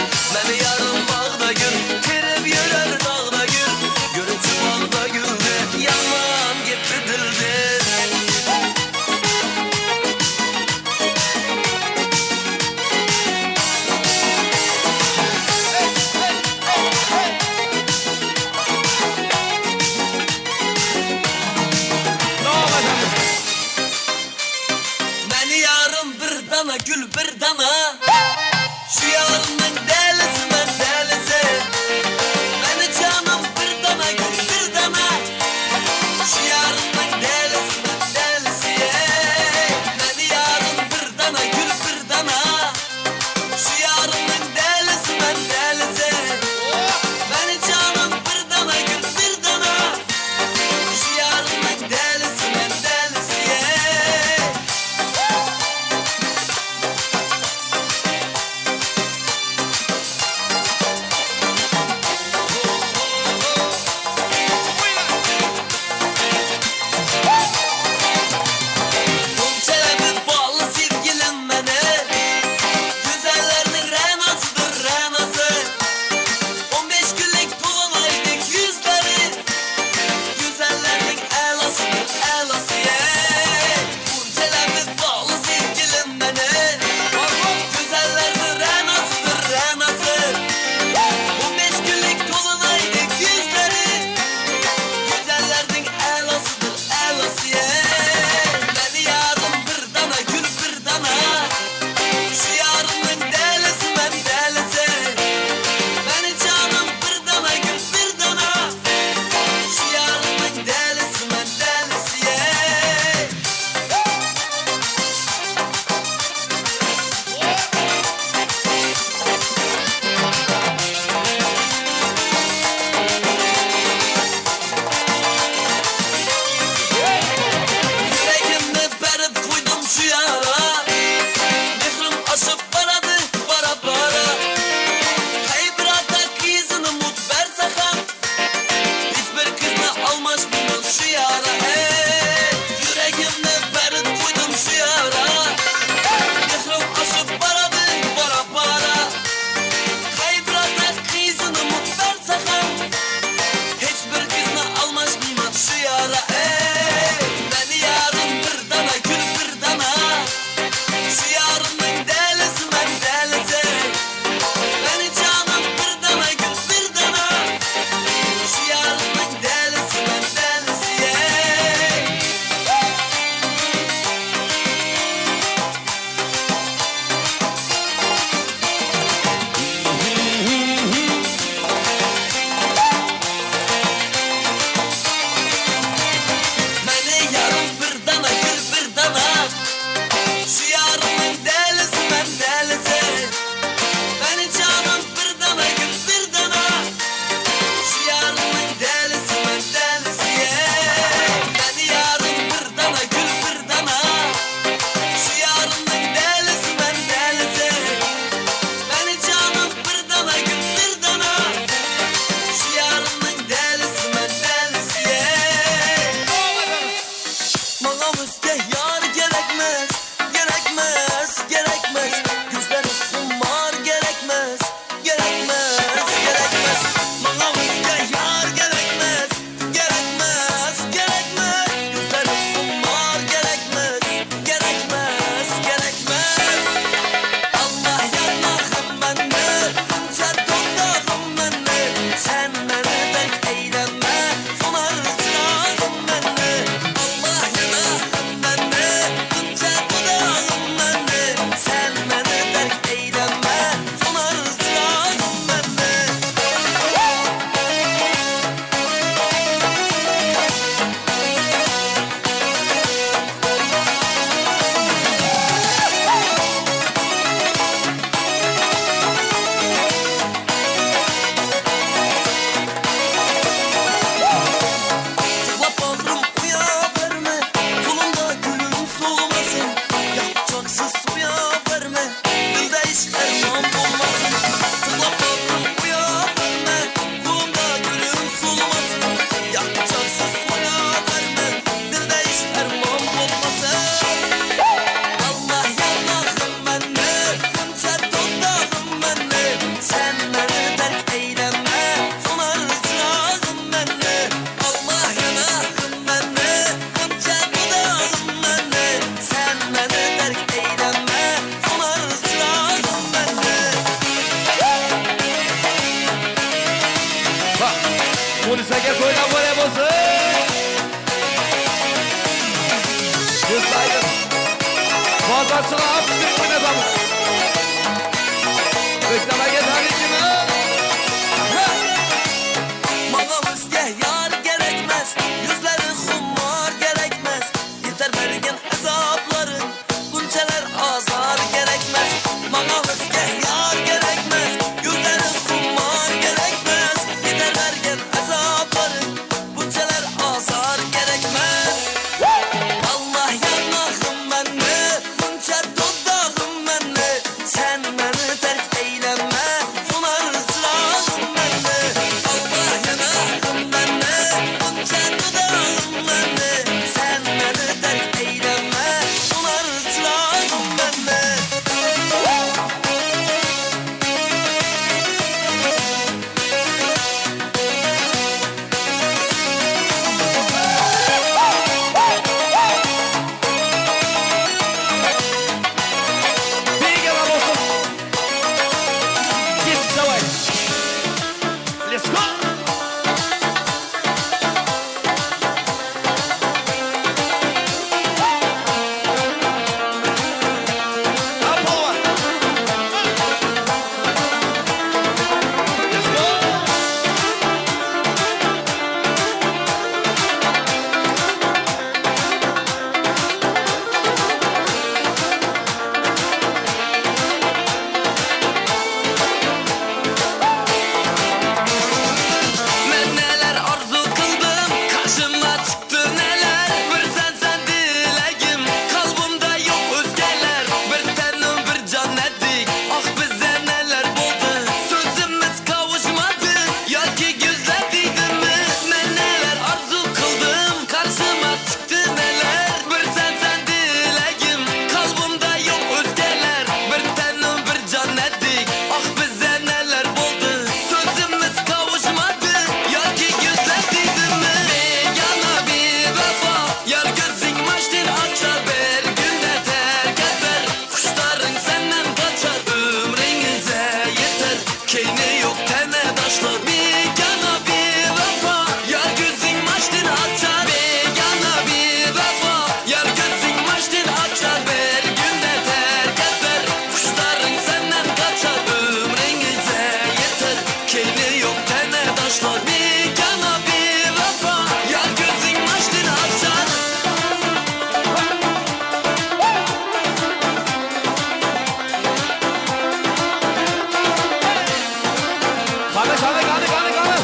Qani, qani, qani, qani, qani.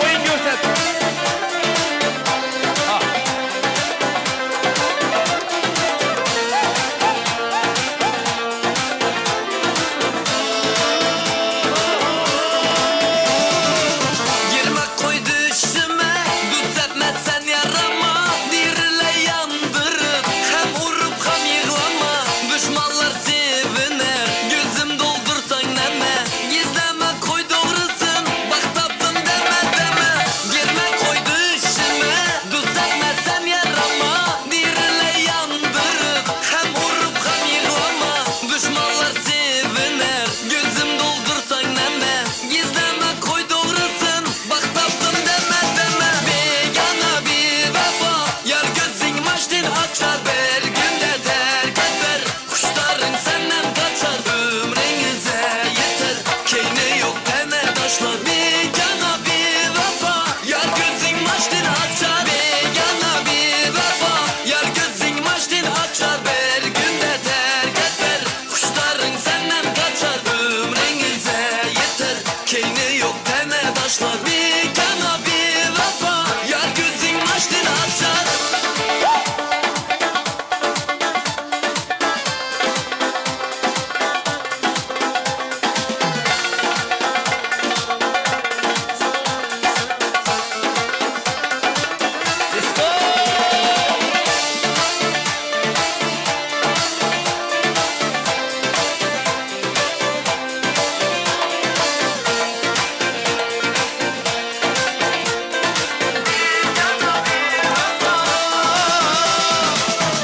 O'yin ko'rsat. Ha. Girme koydu işime, düzeltmezsen yarama. Dirle yandırıp, hem vurup hem yığlama. Düşmanlar seviner, gözüm doldursan neme. Gizleme koy doğrusun, bak taptım deme deme. Girme koydu işime, düzeltmezsen yarama. Dirle yandırıp, hem vurup hem yığlama. Düşmanlar seviner, gözüm doldursan neme. Gizleme koy doğrusun, bak taptım deme deme. Begana bir vefa, yar gözün maçtın açar. Bir günde terk eder, kuşların senden kaçar. Ömrünüze yeter, keyni yok deme taşlar. Begana bir vefa, yar gözün maçtın açar. Begana bir vefa, yar gözün maçtın açar. Bir günde terk eder, kuşların senden kaçar. Ömrünüze yeter, keyni yok deme taşlar. Begana bir vefa, yar gözün maçtın açar. Let's go.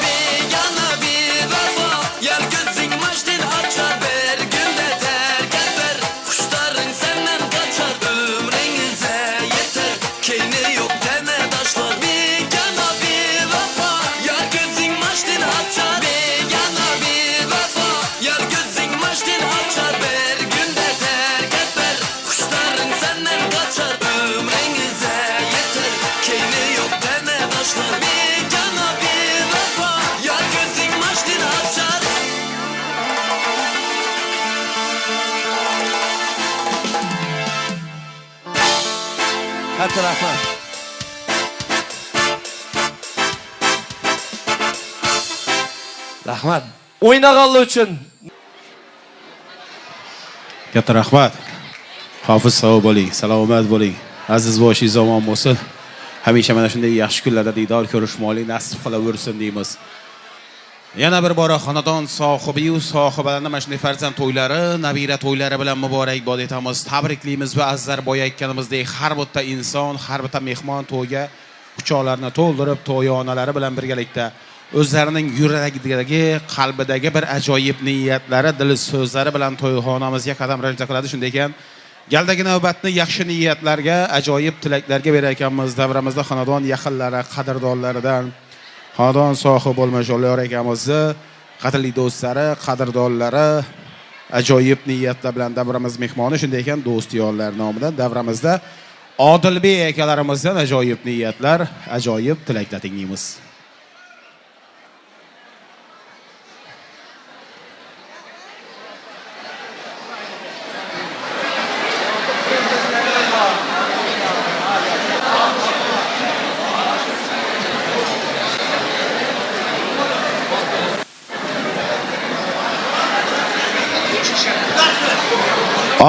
Begana bir vefa, yar gözün maçtın açar. Bir günde terk eder, kuşların senden kaçar. Ömrünüze yeter, keyni yok deme taşlar. Begana bir vefa, yar gözün maçtın açar. Begana bir vefa, yar gözün maçtın açar. Bir günde terk eder, kuşların senden kaçar. Ömrünüze yeter, keyni yok deme taşlar. Begana bir vefa, yar gözün maçtın açar. Katta rahmat. Rahmat. O'ynaganlar uchun Katta rahmat. Hofiz sog' bo'ling, salomat bo'ling. Aziz boshingiz omon bo'lsin. Hamisha mana shunday yaxshi kunlarda diydor ko'rishmoqlik nasib qilaversin deymiz. Yana bir bora xonadon sohibi-yu sohibalarning mana shunday farzand to'ylari, nabira to'ylari bilan muborakbod etamiz. Tabriklaymiz va azizlar boya aytganimizdek har bitta inson, har bitta mehmon to'yga quchoqlarini to'ldirib, to'yonalari bilan birgalikda o'zlarining yuragidagi, qalbidagi bir ajoyib niyatlari, dil so'zlari bilan to'yxonamizga qadam rajda qiladi. Shunday ekan, galdagi navbatni yaxshi niyatlarga, ajoyib tilaklarga berar ekanmiz. Davramizda xonadon yaqinlari, qadrdonlaridan xonadon sohibi bo'lmoq Olyor akamizni qadrli do'stlari, qadrdonlari, ajoyib niyatlar bilan davramiz mehmoni. Shunday ekan, do'stiyonlar nomidan davramizda Odilbek akalarimizdan ajoyib niyatlar, ajoyib tilaklar tinglaymiz.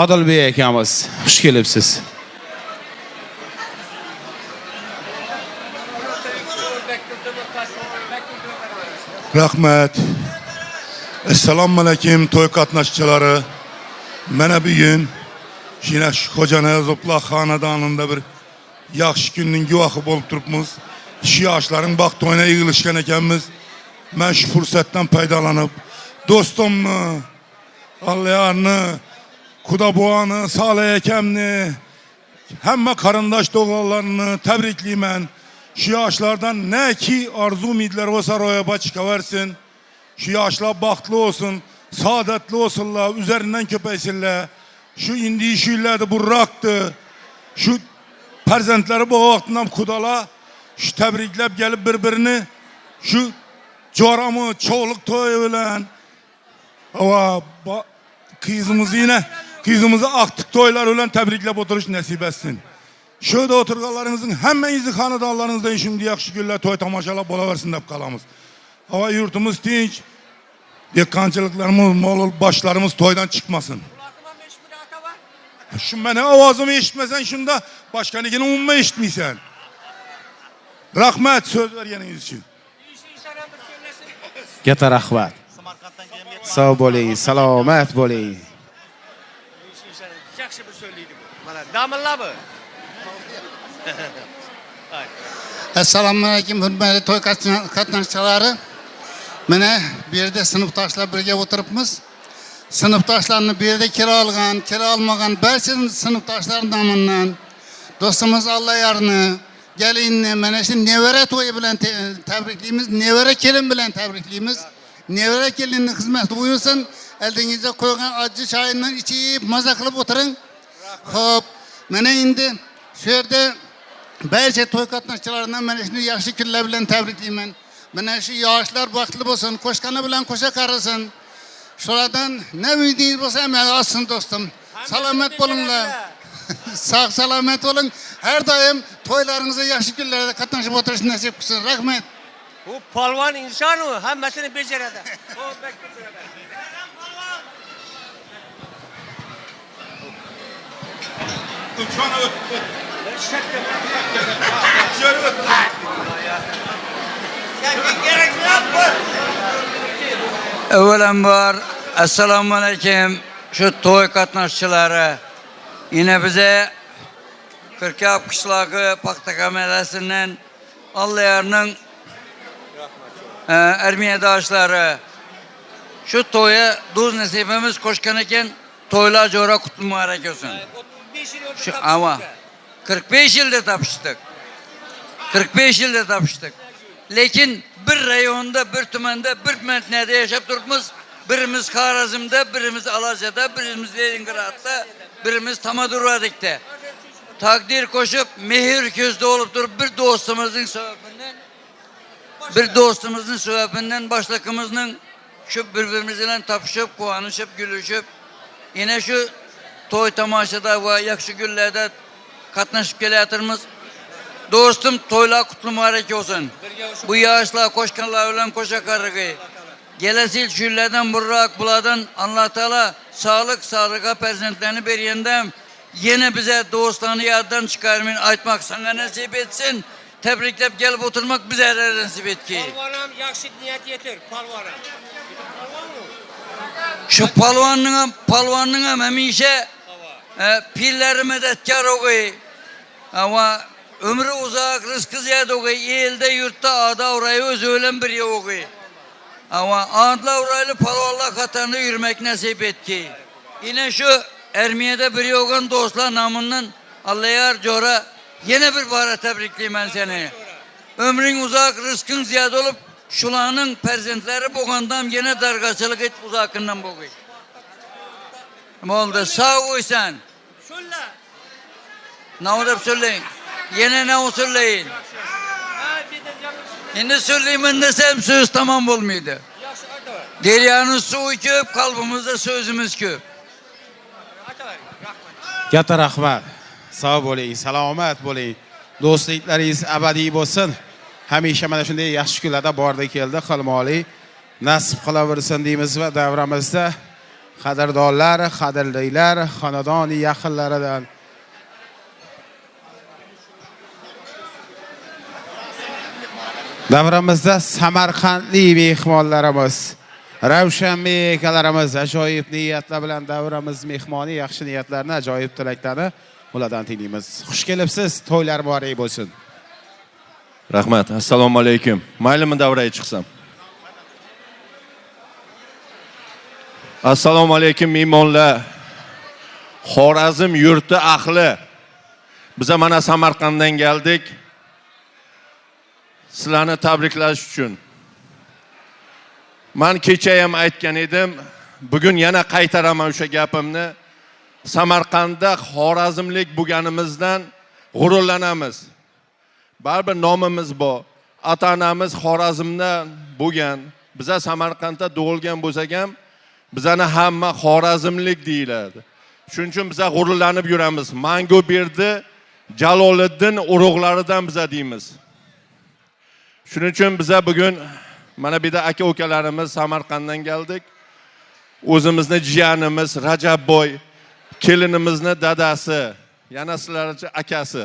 Odilbek akamiz, xush kelibsiz. Rahmet. Assalomu alaykum to'y qatnashchilari. Mana bugun yine Xo'ja Niyozovlar xonadonida bir yaxshi kunning guvohi bo'lib turibmiz. Shu yoshlarning baxt to'yina yig'ilishgan ekanmiz. Men shu fursatdan foydalanib do'stimni, Allayarni, Kudabuani, Salih akamni, hamma qarindosh do'stlarni tabriklayman. Şu yaşlardan ne ki arzu umidler olsa royaba çıkaversin. Şu yaşlar bahtlı olsun, saadetli olsunlar, üzerinden köpeysinler. Şu indiği şüylerde burraktı. Şu perzentleri bu vaktinden kudala. Şu tebriklep gelip birbirini şu Joramı, çoğuluk toyu bilen. Ava kızımızı aktık toylar bilen tebriklep oturuş nasip etsin. Şöyle oturganlarınızın hemmenizi xanadallarınızda şimdi yaxşı günler toy tamaşalap bolaversin dep kalamız. Ava yurtumuz tinç. Dikkancılıklarımız, mol başlarımız toydan çıkmasın. Şu beni avazımı eşitmesen şunda başkanınkini umma eşitmeysen. Rahmet söz vergeniniz için. Katta rahmat. Sog' bo'ling, salomat bo'ling. Yaxshi bir söyleydi bu. Mana damilla bu. Assalomu alaykum hurmatli to'y qatnashchilari. Mana bu yerda sinfdoshlar birga o'tiribmiz. Sinfdoshlarni bu yerda kela olmagan barcha sinfdoshlar nomidan do'stimiz Allayarni, gelinni mana shu nevara to'yi bilan tabriklaymiz. Nevara kelin bilan tabriklaymiz. Nevara kelinning xizmati buyursin. Eldingizde koygan acı çayından içip maza kılıp oturun. Hop, mana endi şu yerde barcha to'y qatnashchilaridan mana shuni yaxshi kunlar bilan tabriklayman. Mana shu yoshlar baxtli bo'lsin, qo'shqani bilan qo'sha qarisin. Shulardan ne umidingiz bo'lsa ham olsin do'stim. Salomat bo'linglar. Sog' salomat bo'ling. Har doim to'ylaringizda yaxshi kunlarda qatnashib o'tirish nasib qilsin. Rahmat. Bu palvon inson u, hammasini bejaradi. Avvalambor assalomu alaykum şu to'y qatnashchilari. Yine bize Kırkap qishlog'i paxta kamerasidan Allayarning armiyadoşları şu to'ya do'z nasibimiz qo'shgan ekan, to'ylar jo'ra qutlu muborak bo'lsin. Şu ama 45 yılda tapıştık. 45 yılda tapıştık. Lekin bir rayonda, bir tümende, bir mentnede yaşap durmuz. Birimiz Karazım'da, birimiz Alaça'da, birimiz Leningrad'da, birimiz Tamadurvadik'te. Takdir koşup, mehir közde olup durup bir dostumuzun sebebinden başlakımızın şu birbirimizle tapışıp, kuanışıp, gülüşüp, yine şu toy tamaşada ve yakşı güllerde katnaşıp geliyoruz. Dostum toylar kutlu mübarek olsun. Bu yaşlar koşkanlar ölen koşa karıgı. Gelesil şüllerden burrak buladan Allah Teala sağlığa prezentlerini beriyendem. Yine bize dostlarını yardan çıkarmayın, aytmak sana nasip etsin. Tebriklep gelip oturmak bize nasip et ki. Palvanam yaxshi niyat yetir, palvanam. Şu palvanına hemişe pilleri medetkar oğuy. Ama ömrü uzak, rızkı ziyade oğuy. Elde yurtta ada orayı öz ölen bir oğuy. Ama adla oraylı palvanlar katarında yürümek nasip et ki. Yine şu Ermiye'de bir yoğun dostlar namından Allayar Cora yine bir bara tebrikliyim ben seni. Ömrün uzak, rızkın ziyade olup şulanın prezentleri boğandam yine dargaçılık et uzakından boğuy. Oldu sağ uysan. Şulla. Ne olup söyleyin. Yine ne o söyleyin. Şimdi söyleyeyim desem söz tamam olmaydı. Deryanın suyu köp, kalbimizde sözümüz köp. Katta rahmat. Sog' bo'ling, salomat bo'ling. Do'stliklaringiz abadiy bo'lsin. Hamisha mana shunday yaxshi kunlarda borda keldi, qilmoqli nasib qilaversin deymiz va davramizda qadrdonlar, qadrlilar, xonadon yaqinlaridan davramizda Samarqandlik mehmonlarimiz, Ravshanbek akalarimiz ajoyib niyatlar bilan davramiz mehmoni yaxshi niyatlarni, ajoyib tilaklarni ulardan tinglaymiz. Xush kelibsiz, to'ylar muborak bo'lsin. Rahmat, assalomu alaykum. Maylimi davraga chiqsam? Assalomu alaykum mehmonlar. Xorazm yurti ahli. Biz mana Samarqanddan keldik. Sizlarni tabriklash uchun. Men kecha ham aytgan edim, bugun yana qaytaraman o'sha gapimni. Samarqandda Xorazmlik bo'lganimizdan g'ururlanamiz. Baribir nomimiz bor. ota-onamiz Xorazmdan bo'lgan, biza Samarqandda tug'ilgan bo'lsak ham, bizani hamma Xorazmlik deyiladi. Shuning uchun biza g'ururlanib yuramiz. Manguberdi Jaloliddin urug'laridan biza deymiz. Shuning uchun biza bugun mana bu yerda aka-ukalarimiz Samarqanddan keldik. O'zimizni jiyanimiz Rajabboy, kelinimizni dadasi, yana sizlarcha akasi.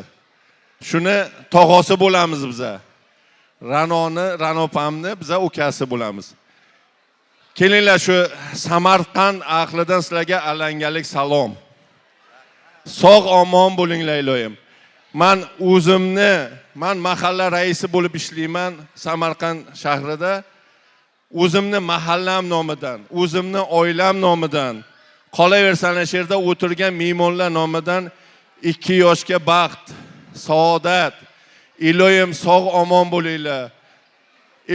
Shuni tog'osi bo'lamiz biza. Ranopamni biza ukasi bo'lamiz. Kelinglar shu Samarqand ahlidan sizlarga alangalik salom. Sog' omon bo'linglar iloyim. Man mahalla raisi bo'lib ishlayman Samarqand shahrida. O'zimni mahallam nomidan, o'zimni oilam nomidan, qolaversa ana shu yerda o'tirgan mehmonlar nomidan 2 yoshga baxt, saodat, iloyim sog' omon bo'linglar.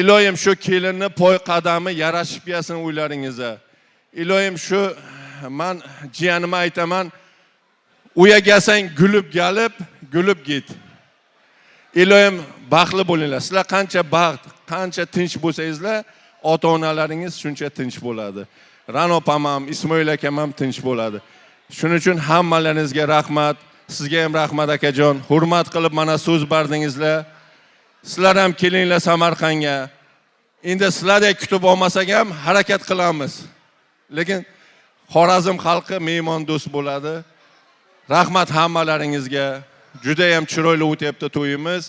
Iloyim shu kelinni poy qadami yarashib kelsin uylaringizga. Iloyim shu men jiyanimga aytaman, uya gelsang gulib galib, gulib git. Iloyim baxtli bo'linglar. Sizlar qancha baxt, qancha tinch bo'lsangizlar, ota-onalaringiz shuncha tinch bo'ladi. Ranopam ham, Ismoil akam ham tinch bo'ladi. Shuning uchun hammalaringizga rahmat, sizga ham rahmat akajon. Hurmat qilib mana so'z berdingizlar. Sizlar ham kelinglar Samarqandga. Endi sizlardek kutib olmasak ham harakat qilamiz. Lekin Xorazm xalqi mehmon do'st bo'ladi. Rahmat hammalaringizga. Juda ham chiroyli o'tyapti to'yimiz.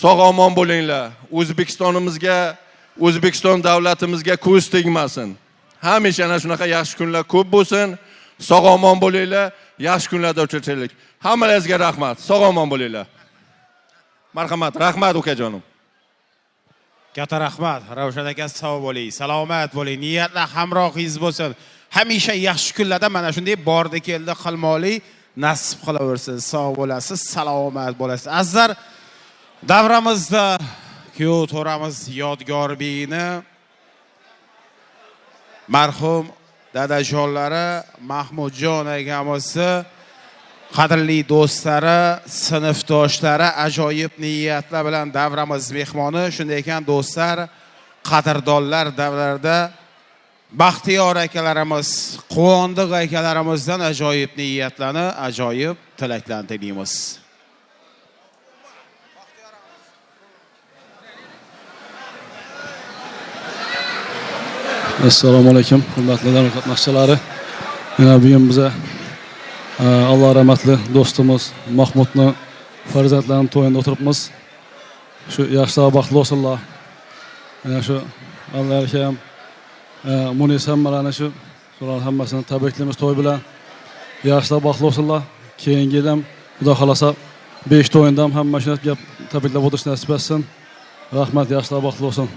Sog' omon bo'linglar. O'zbekistonimizga, O'zbekiston davlatimizga ko'z tegmasin. Hamisha ana shunaqa yaxshi kunlar ko'p bo'lsin. Sog' omon bo'linglar. Yaxshi kunlarda uchrashaylik. Hammalaringizga rahmat. Sog' omon bo'linglar. Marhamat, rahmat ukajonim. Katta rahmat. Ravshan aka sog' bo'ling, salomat bo'ling, niyatlar hamrohingiz bo'lsin. Hamisha yaxshi kunlarda mana shunday bordi keldi qilmoqlik nasib qilaversin. Sog' bo'lasiz, salomat bo'lasiz. Azizlar, davramizda kuyov to'ramiz yodgorbeyni marhum dadajonlari Mahmudjon akamizni qadrli do'stlari, sinfdoshlari ajoyib niyatlar bilan davramiz mehmoni. Shunday ekan do'stlar, qadrdonlar davrlarda Baxtiyor akalarimiz, Quvondiq akalarimizdan ajoyib niyatlarni, ajoyib tilaklarni tilaymiz. Assalomu alaykum, hurmatli davlat qatnashchilari. Yana bugun biza Alloh rahmatli do'stimiz Mahmudni farzandlarini to'yida o'tiribmiz. Shu yaxshi baxtli bo'lsinlar. Yana shu Allohga ham Munis hammalarni shu hammasini tabriklaymiz to'y bilan. Yaxshi baxtli bo'lsinlar. Keyingi yil ham Xudo xolasa 5 to'yinda ham hamma shuni gap tabriklab o'tish nasib etsin. Rahmat, yaxshi baxtli bo'lsin.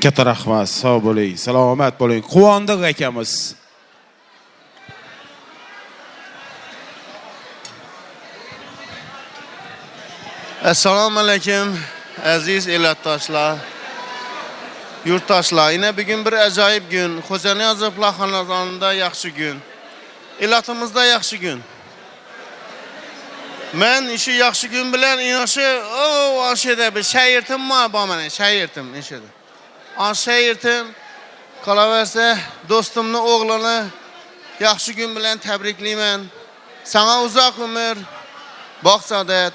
Katta rahmat, sog' bo'ling, salomat bo'ling. Quvondiq akamiz. Assalomu alaykum aziz elatdoshlar, yurtdoshlar. Yine bugün bir ajoyib gün. Xo'janiyozovlar xonadonida yaxshi gün. Elatimizda yaxshi gün. Men shu yaxshi gün bilan shu o'shada bir shayirtim mana shayirtim ishida. Shayirtim qolaversa do'stimni o'g'lini yaxshi gün bilan tabriklayman. Sana uzoq umr, baxt saodat.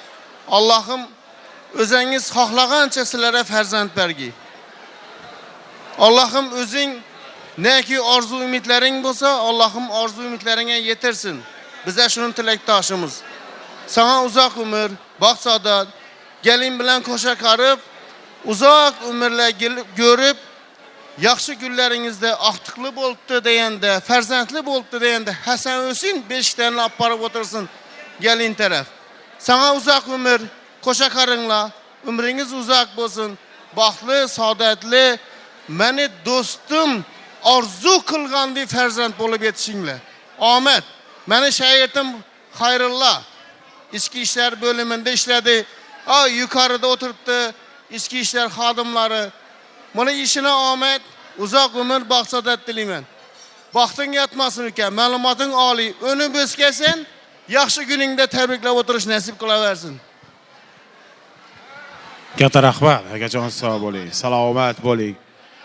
Allah'ım o'zingiz xohlagancha sizlarga farzand bergi. Allah'ım o'zing neki orzu umidlaring bo'lsa, Allah'ım orzu umidlaringga yetirsin. Bize shuni tilakdoshimiz. Sana uzoq umr, baxt saodat, gelin bilan qo'sha qarib, uzoq umrlar görüp, yaxshi kunlaringizda aqtiqli bo'libdi deganda, farzandli bo'libdi deganda Hasan Hüseyin 5 tane olib borib o'tirsin gelin taraf. Sana uzoq umr, qo'sha qaringlar, umringiz uzoq bo'lsin, baxtli, saodatli, meni do'stim orzu qilgandek farzand bo'lib yetishinglar. Omad. Meni shayirtim Xayrullo ichki ishlar bo'limida ishladi. Yuqorida o'tiribdi ichki ishlar xodimlari. Mana ishini omad, uzoq umr, baxt saodat tilayman. Baxting yetmasin ekan, ma'lumoting oliy, o'ni bo'skesin, yaxshi kuningda tabriklab o'tirish nasib qilaversin. Katta rahmat, akajon sog' bo'ling, salomat bo'ling.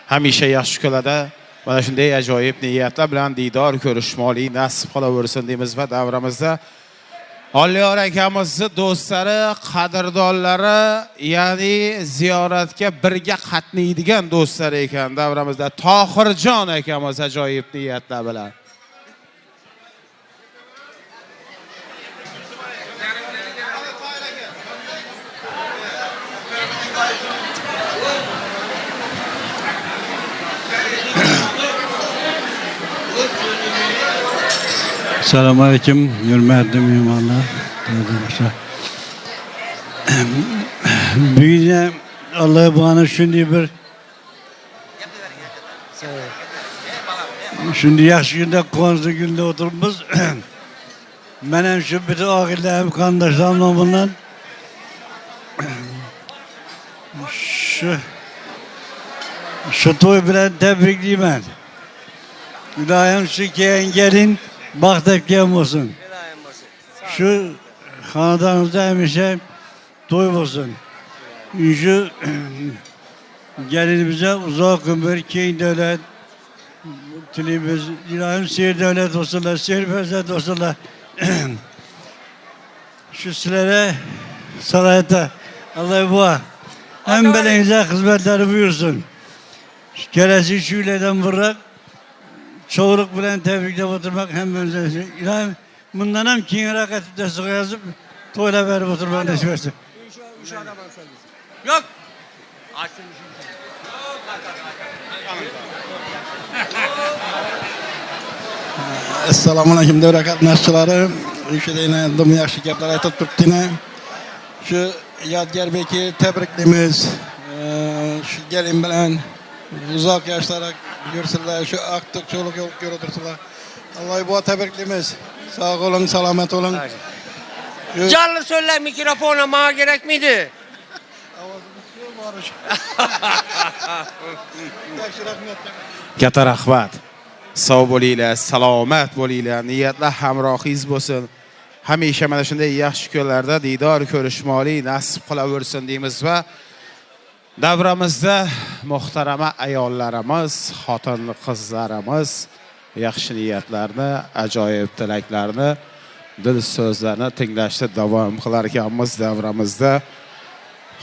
Hamisha yaxshi kunlarda mana shunday ajoyib niyatlar bilan diydor ko'rishmoqlik nasib qolaversin deymiz va davramizda Olliyor akamizni do'stlari, qadrdonlari, ya'ni ziyoratga birga qatnaydigan do'stlar ekan davramizda. Tohirjon akamiz ajoyib niyatlar bilan. Assalomu alaykum, hurmatli mehmonlar. Bugun Alloh bana shunday bir shunday yaxshi kunda, quvonchli kunda o'tiribmiz. Men ham shu bitta oilaim, qondoshlar nomidan shu to'y bilan tabriklayman. Ilohim shu kelin baxt topgan bo'lsin. Shu xonadonimizda hamisha to'y bo'lsin. Shu gelinimize uzoq ömür, keng davlat tilaymiz. Ilohim seyir davlat olsunlar, seyir farzand olsunlar. Shu sizlere salayata Allah bu hem belinize hizmetleri buyursun. Kelesi şu ileden bırak. Çoğuluk bilen tebriklep oturmak hem böyle. İlahim bundan hem kingrak etip de sıkı yazıp toyla verip oturmak nasip etsin. Yok. Assalomu alaykum davra qatnashchilari. O'shadayna dum yaxshi gaplar aytib turibdina. Shu Yodgorbekni tabriklaymiz. Shu gelin bilan uzoq yoshlar yursinlar, shu aqtiq cho'liq yo'l ko'rdirsinlar. Alloh bu tabriklaymiz. Sog' bo'ling, salomat bo'ling. Canlı söyler mikrofona bana gerek miydi? Katta rahmat. Sog' bo'linglar, salomat bo'linglar, niyatlar hamrohingiz bo'lsin. Hamisha mana shunday yaxshi kunlarda diydor ko'rishmoqlik nasib qilaversin deymiz va davramizda muhtarama ayollarimiz, xotin qizlarimiz yaxshi niyatlarni, ajoyib tilaklarni, dil so'zlarni tinglashda davom qilar ekanmiz davramizda.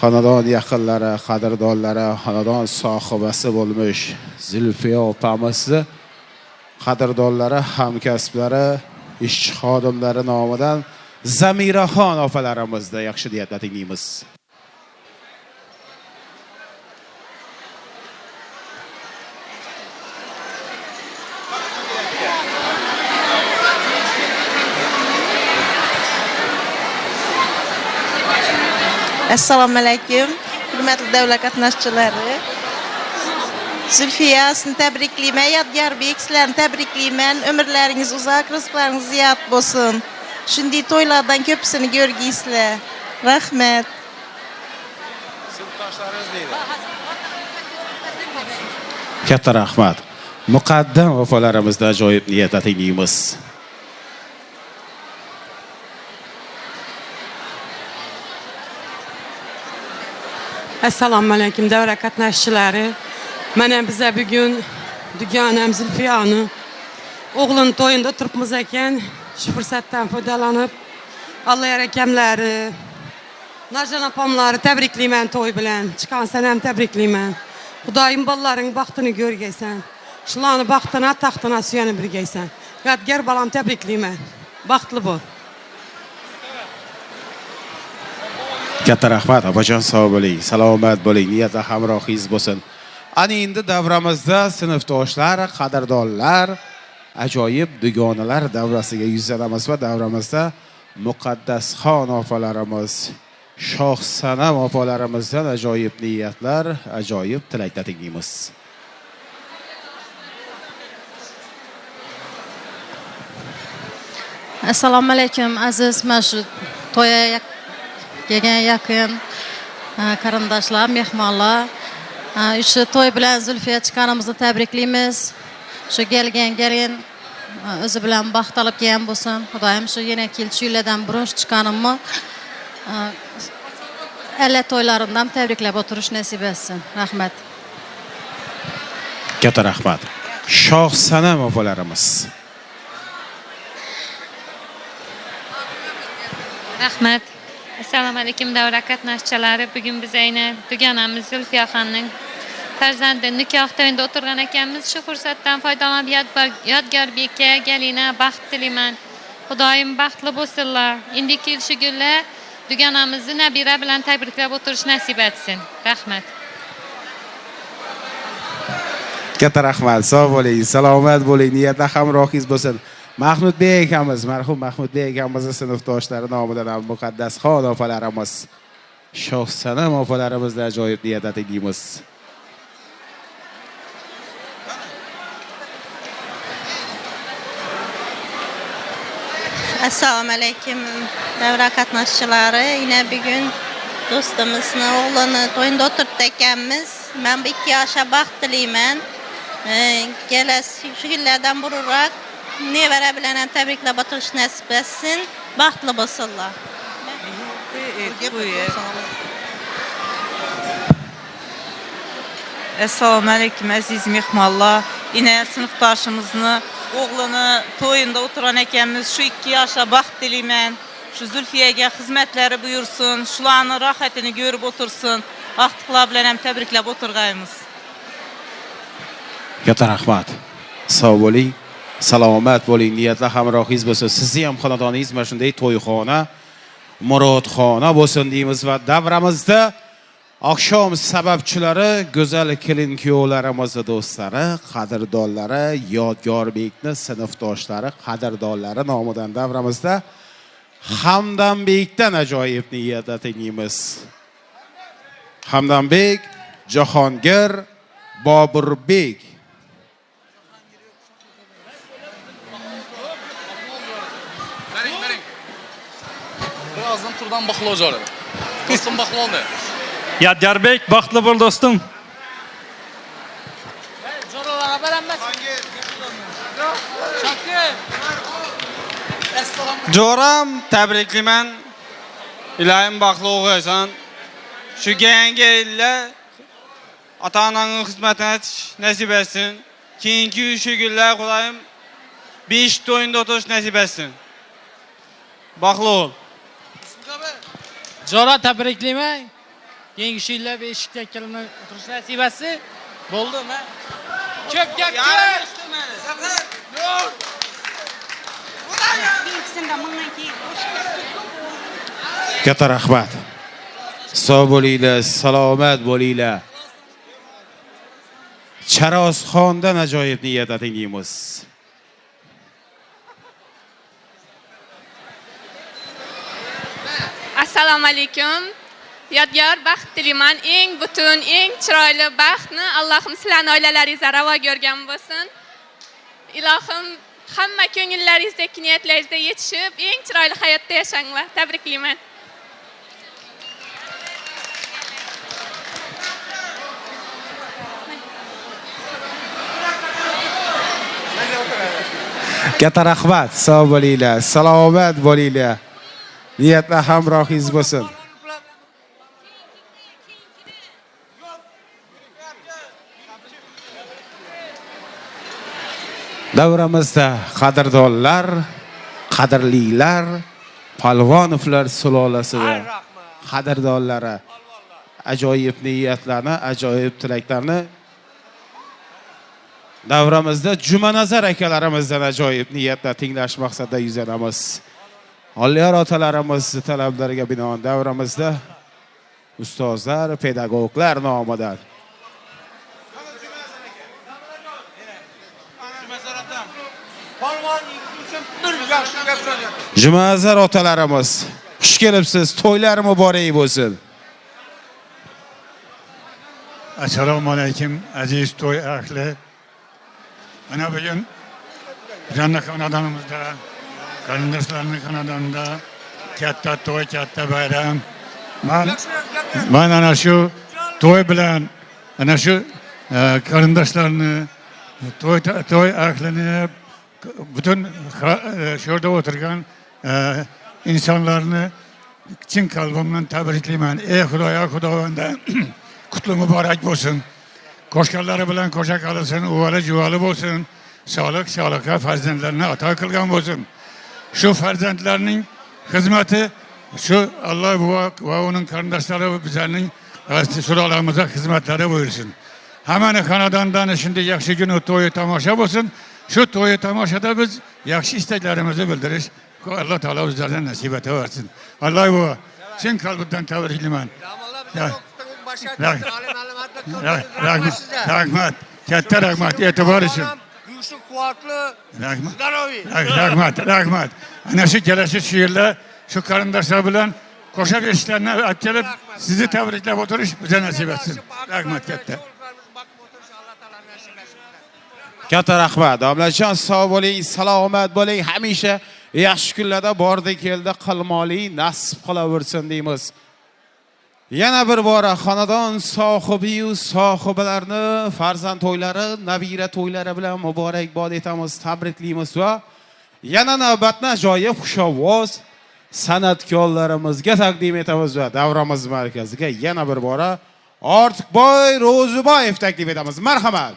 Xonadon yaqinlari, qadrdonlari, xonadon sohibasi bo'lmish Zulfiya opamizni qadrdonlari, hamkasblari, ishchi xodimlari nomidan Zamiraxon opalarimizni yaxshi niyatlar tinglaymiz. Assalomu alaykum, hurmatli davlat qatnashchilari. Zulfiya, sizni tabriklayman, Yodgorbek, sizlarni tabriklayman. Umrlaringiz uzoq, rizqlaringiz ziyod bo'lsin. Shunday to'ylardan ko'pisini ko'rgaysizlar. Rahmat. Katta rahmat. Muqaddam opalarimizda ajoyib niyatlar tinglaymiz. Assalomu alaykum davra qatnashchilari. Mana biza bugun dugonam Zulfiyani o'g'lini to'yida turibmiz ekan. Shu fursatdan foydalanib Alloh akamlari, Narjon opamlari tabriklayman to'y bilan. Chiqqan sanam tabriklayman. Xudoyim bolalaring baxtini ko'rgaysan. Shularni baxtina, taxtina suyanib birgaysan. Yodgor balam tabriklayman. Baxtli bo'l. Katta rahmat, opajon sog' bo'ling, salomat bo'ling, niyatlar hamrohingiz bo'lsin. Ana endi davramizda sinfdoshlar, qadrdonlar, ajoyib dugonalar davrasiga yuzlanamiz va davramizda Muqaddasxon opalarimiz, Shohsanam opalarimizdan ajoyib niyatlar, ajoyib tilaklar tinglaymiz. Assalomu alaykum aziz mashhur to'yga kelgan yaqin qarindoshlar, mehmonlar. Shu to'y bilan Zulfiya chiqqanimizni tabriklaymiz. Shu kelgan gelin o'zi bilan baxt olib kelgan bo'lsin. Xudoyim shu yana kelchi yillardan burun chiqqanimni elle toylarından tebriklep oturuş nasip etsin. Rahmet. Katta rahmat. Shoh sanam opalarimiz. Rahmat. Assalomu alaykum davra qatnashchilari. Bugun biz aynan dugonamiz Zulfiyaxonning farzandi nikoh to'yida o'tirgan ekanmiz. Shu fursatdan foydalanib Yodgorbekka, Galina baxt tilayman. Xudoyim baxtli bo'lsinlar. Indiki shu kunlar dugonamizni nabira bilan tabriklab o'tirish nasib etsin. Rahmat. Katta rahmat. Sog' bo'ling, salomat bo'ling, niyatda hamrohingiz bo'lsin. Mahmudbek akamiz, marhum Mahmudbek akamizning sinfdoshlari nomidan ham Muqaddasxon opalarimiz, Shoh sanam opalarimizni ajoyib niyatda tinglaymiz. Assalomu alaykum davra qatnashchilari. Yine bugün do'stimizni o'g'lini to'yinda o'tiribdi ekanmiz. Men bu 2 yoshga baxt tilayman. Kelasi shu kunlardan burunroq nevara bilan ham tabriklab o'tirish nasib etsin. Baxtli bo'lsinlar. Assalomu alaykum aziz mehmonlar. Yine sinfdoshimizni o'g'lini to'yinda o'tirgan ekanmiz. Shu 2 yoshga baxt tilayman. Shu Zulfiyaga xizmatlari buyursin, shularni rohatini ko'rib o'tirsin. Vaqtlar bilan ham tabriklab o'tirgaymiz. Katta rahmat. Sog' bo'ling, salomat bo'ling, niyatli hamrohingiz bo'lsin. Sizni ham xonadoningiz mana shunday to'yxona, murodxona bo'lsin deymiz va davramizda oqshom sababchilari, go'zal kelin kuyovlarimizni do'stlari, qadrdonlari, Yodgorbekning sinfdoshlari, qadrdonlari nomidan davramizda Hamdambekdan ajoyib niyatda tinglaymiz. Hamdambek, Jahongir, Boburbek. Birazdan turdan baxlo jo'radi. Do'stim baxloldi. Yodgorbek, baxtli bo'l do'stim. Jo'ralarga beranmas. Shakir. Jo'ram, tabriklayman. Ilohim baxtli o'g'aysan. Shu yangi yilda ota-onaning xizmatini nasib etsin. Keyingi shu kunlar Xudoyim 5 to'yinda o'tirish nasib etsin. Baxtli bo'l. Jo'ra tabriklayman. Keyingi shu yillar beshikda kelini o'tirish nasib etsin. Bo'ldimi? Ko'p gap Katta rahmat. Sog' bo'linglar, salomat bo'linglar. Charozxondan ajoyib niyatda tinglaymiz. Assalomu alaykum. Yodgor baxt tilayman. Eng butun, eng chiroyli baxtni Allohim sizlarning oilalaringizga ravo ko'rgan bo'lsin. Ilohim hamma ko'ngillaringizdagi niyatlaringizga yetishib, eng chiroyli hayotda yashanglar. Tabriklayman. Katta rahmat. Sog' bo'linglar, salomat bo'linglar. Niyatda hamrohingiz bo'lsin. Davramizda qadrdonlar, qadrlilar, Palvonovlar sulolasi va qadrdonlari ajoyib niyatlarni, ajoyib tilaklarni davramizda Jumanazar akalarimizdan ajoyib niyatlar tinglash maqsadida yuzlanamiz. Oliyar otalarimiz talablariga binoan davramizda ustozlar, pedagoglar nomidan Jumanazar otalarimiz, xush kelibsiz. To'ylar muborak bo'lsin. Assalomu alaykum aziz to'y ahli. Mana bugun bizning xonadonimizda, qarindoshlarning xonadonida katta to'y, katta bayram. Men ana shu to'y bilan ana shu qarindoshlarni, to'y ahlini, butun shu yerda o'tirgan insonlarni chin kalbimden tabriklayman. Ey Xudoya Xudovanda, kutlu mübarek olsun. Koşkalları bilan koşa kalırsın, uvalı cuvali olsun. Sağlık, sağlıkka farzandlarına ata kılgan olsun. Şu farzandlarning hizmeti, şu Allah ve onun kardeşleri bizlerning suralarımıza hizmetleri buyursun. Hemen kanadandan şimdi yakşı günü toyu tamaşa olsun. Şu toyu tamaşada biz yakşı isteklerimizi bildiriş. Allah Teala bizlerden nasip ete versin. Allah bu. Sen kalbimden tebriklimen. Rahmat. Katta rahmat. Etibar için. Güçlü, kuvvetli, Rahmat. Ana şu gelesi şiirle şu karındaşlar bilen koşa geçişlerine gelip sizi tebriklep oturuş bize nasip etsin. Rahmat katta. Katta rahmat. Domlajon sog' bo'ling, salomat bo'ling. Hamisha yaxshi kunlarda bordi keldi qilmoqlik nasib qilaversin deymiz. Yana bir bora xonadon sohibi-yu sohibalarni farzand to'ylari, nabira to'ylari bilan muborakbod etamiz, tabriklaymiz va yana navbatni ajoyib xushovoz san'atkorlarimizga taqdim etamiz va davramiz markaziga yana bir bora Ortiqboy Ro'ziboyev taklif etamiz. Marhamat.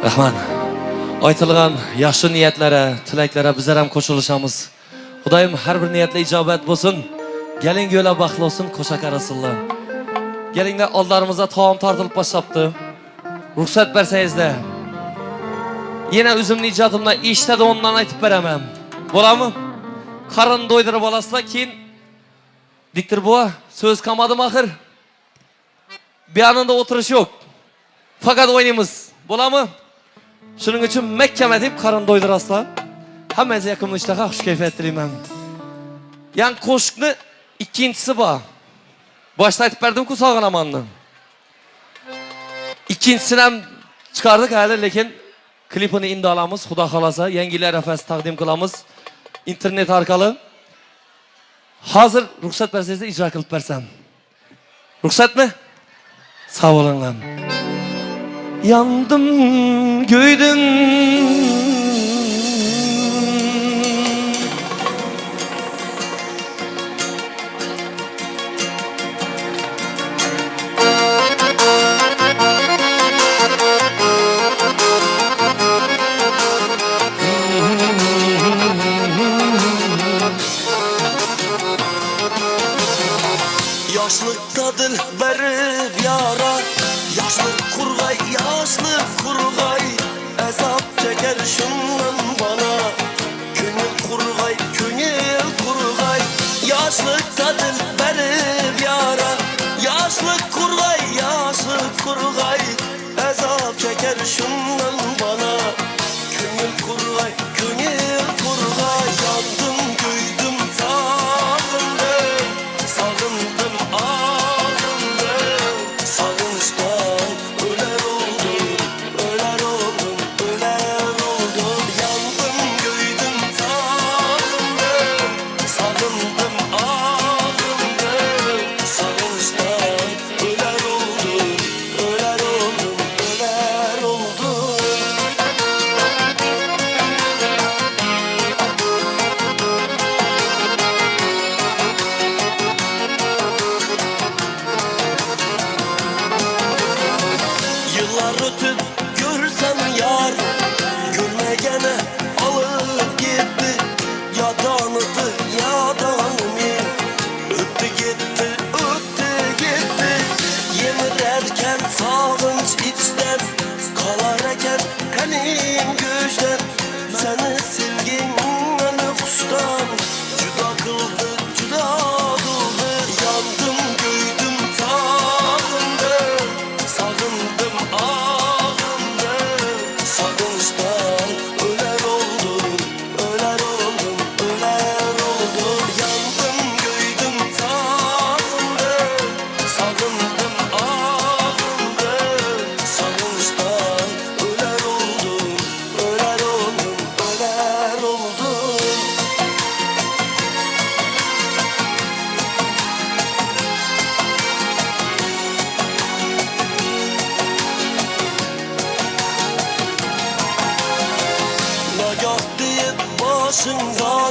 Rahman. Aytilgan yaxshi niyatlari, tilaklari bizlar ham qo'shilishamiz. Xudoyim har bir niyatga ijobat bo'lsin. Keling yo'la baxtli olsun, qo'sha qarasınlar. Kelinglar, oldlarimizda taom tortilib boshlanibdi. Ruxsat bersangizda yana o'zimning ijodimdan eshitadi ondan aytib beraman. Bo'ladimi? Qarin do'ydirib olasizlar, keyin diktir buva, so'z qolmadim axir. Bu yanında o'tirish yo'q. Faqat o'ynaymiz. Bo'ladimi? Shuning uchun mahkama deb qarin do'ydirasizlar. Hammangiz yoqimli ishtaha, xush kayfiyat tilayman. Yan qo'shiqni ikkinchisi bor. Boshda aytib berdim-ku sog'in amanni. İkincisini ham chiqardik hali, lekin klipini endi olamiz. Xudo xolasa yangilar arafasida taqdim qilamiz internet orqali. Hozir ruxsat bersangiz ijro qilib bersam. Ruxsatmi? Sağ olun. Yandım, göydüm. Yaşlıkta dil verip yara, yaşlı kurgay, yaşlı kurgay, ezap çeker şundan bana. Könül kurgay, könül kurgay, yaşlıkta dil verip yara, yaşlı kurgay, yaşlı kurgay, ezap çeker şundan bana. Könül kurgay, könül kurgay, yandım, göydüm, sağındım, sağındım.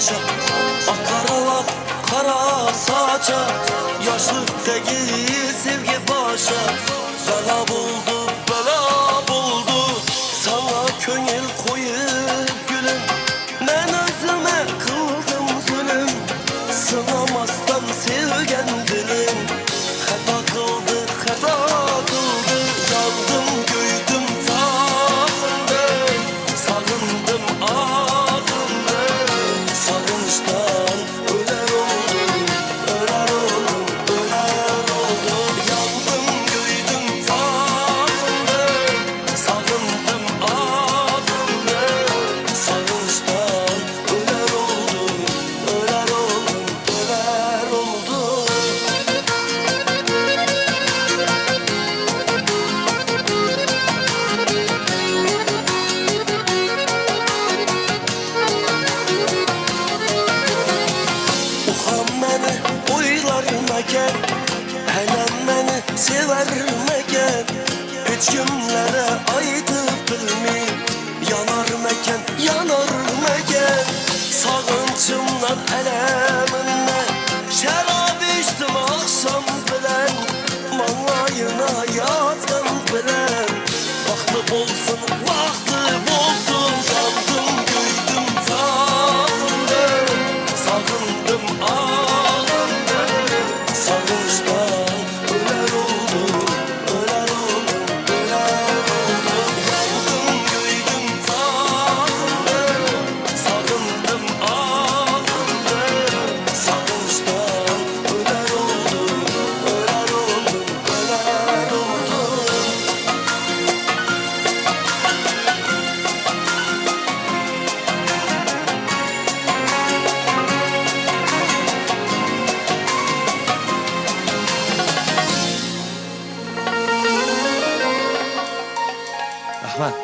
başa Akaralap kara saça Yaşlıktaki sevgi başa Bela buldu, bela buldu Sana köngül koyup gülüm Ben özüme kıldım zulüm Sınamastan sevgen dilim Hata kıldı, hata kıldı Yandım, göydüm, sağındım Sağındım, ağrındım Sağınıştan öler oldum Öler oldum, öler oldum Yandım, göydüm, sağındım Sağındım, ağrındım Sağınıştan öler oldum Öler oldum, öler oldum Uxam məni oylar məkən Hələm məni sevər məkən Üç günlərə aytıb bilməyim Yanar məkən, yanar məkən Sağınçımdan ələmimdən Şərab içdim axşam bilən Manlayına yatqan bilən Vaxtı bolsun, vaxtı bolsun Yandım, göydüm, sağındım Sağındım, ağındım Sağınıştan öler oldum Öler oldum, öler oldum Yandım, göydüm, sağındım Sağındım, ağındım Sağınıştan öler oldum Öler oldum, öler oldum Rahmat.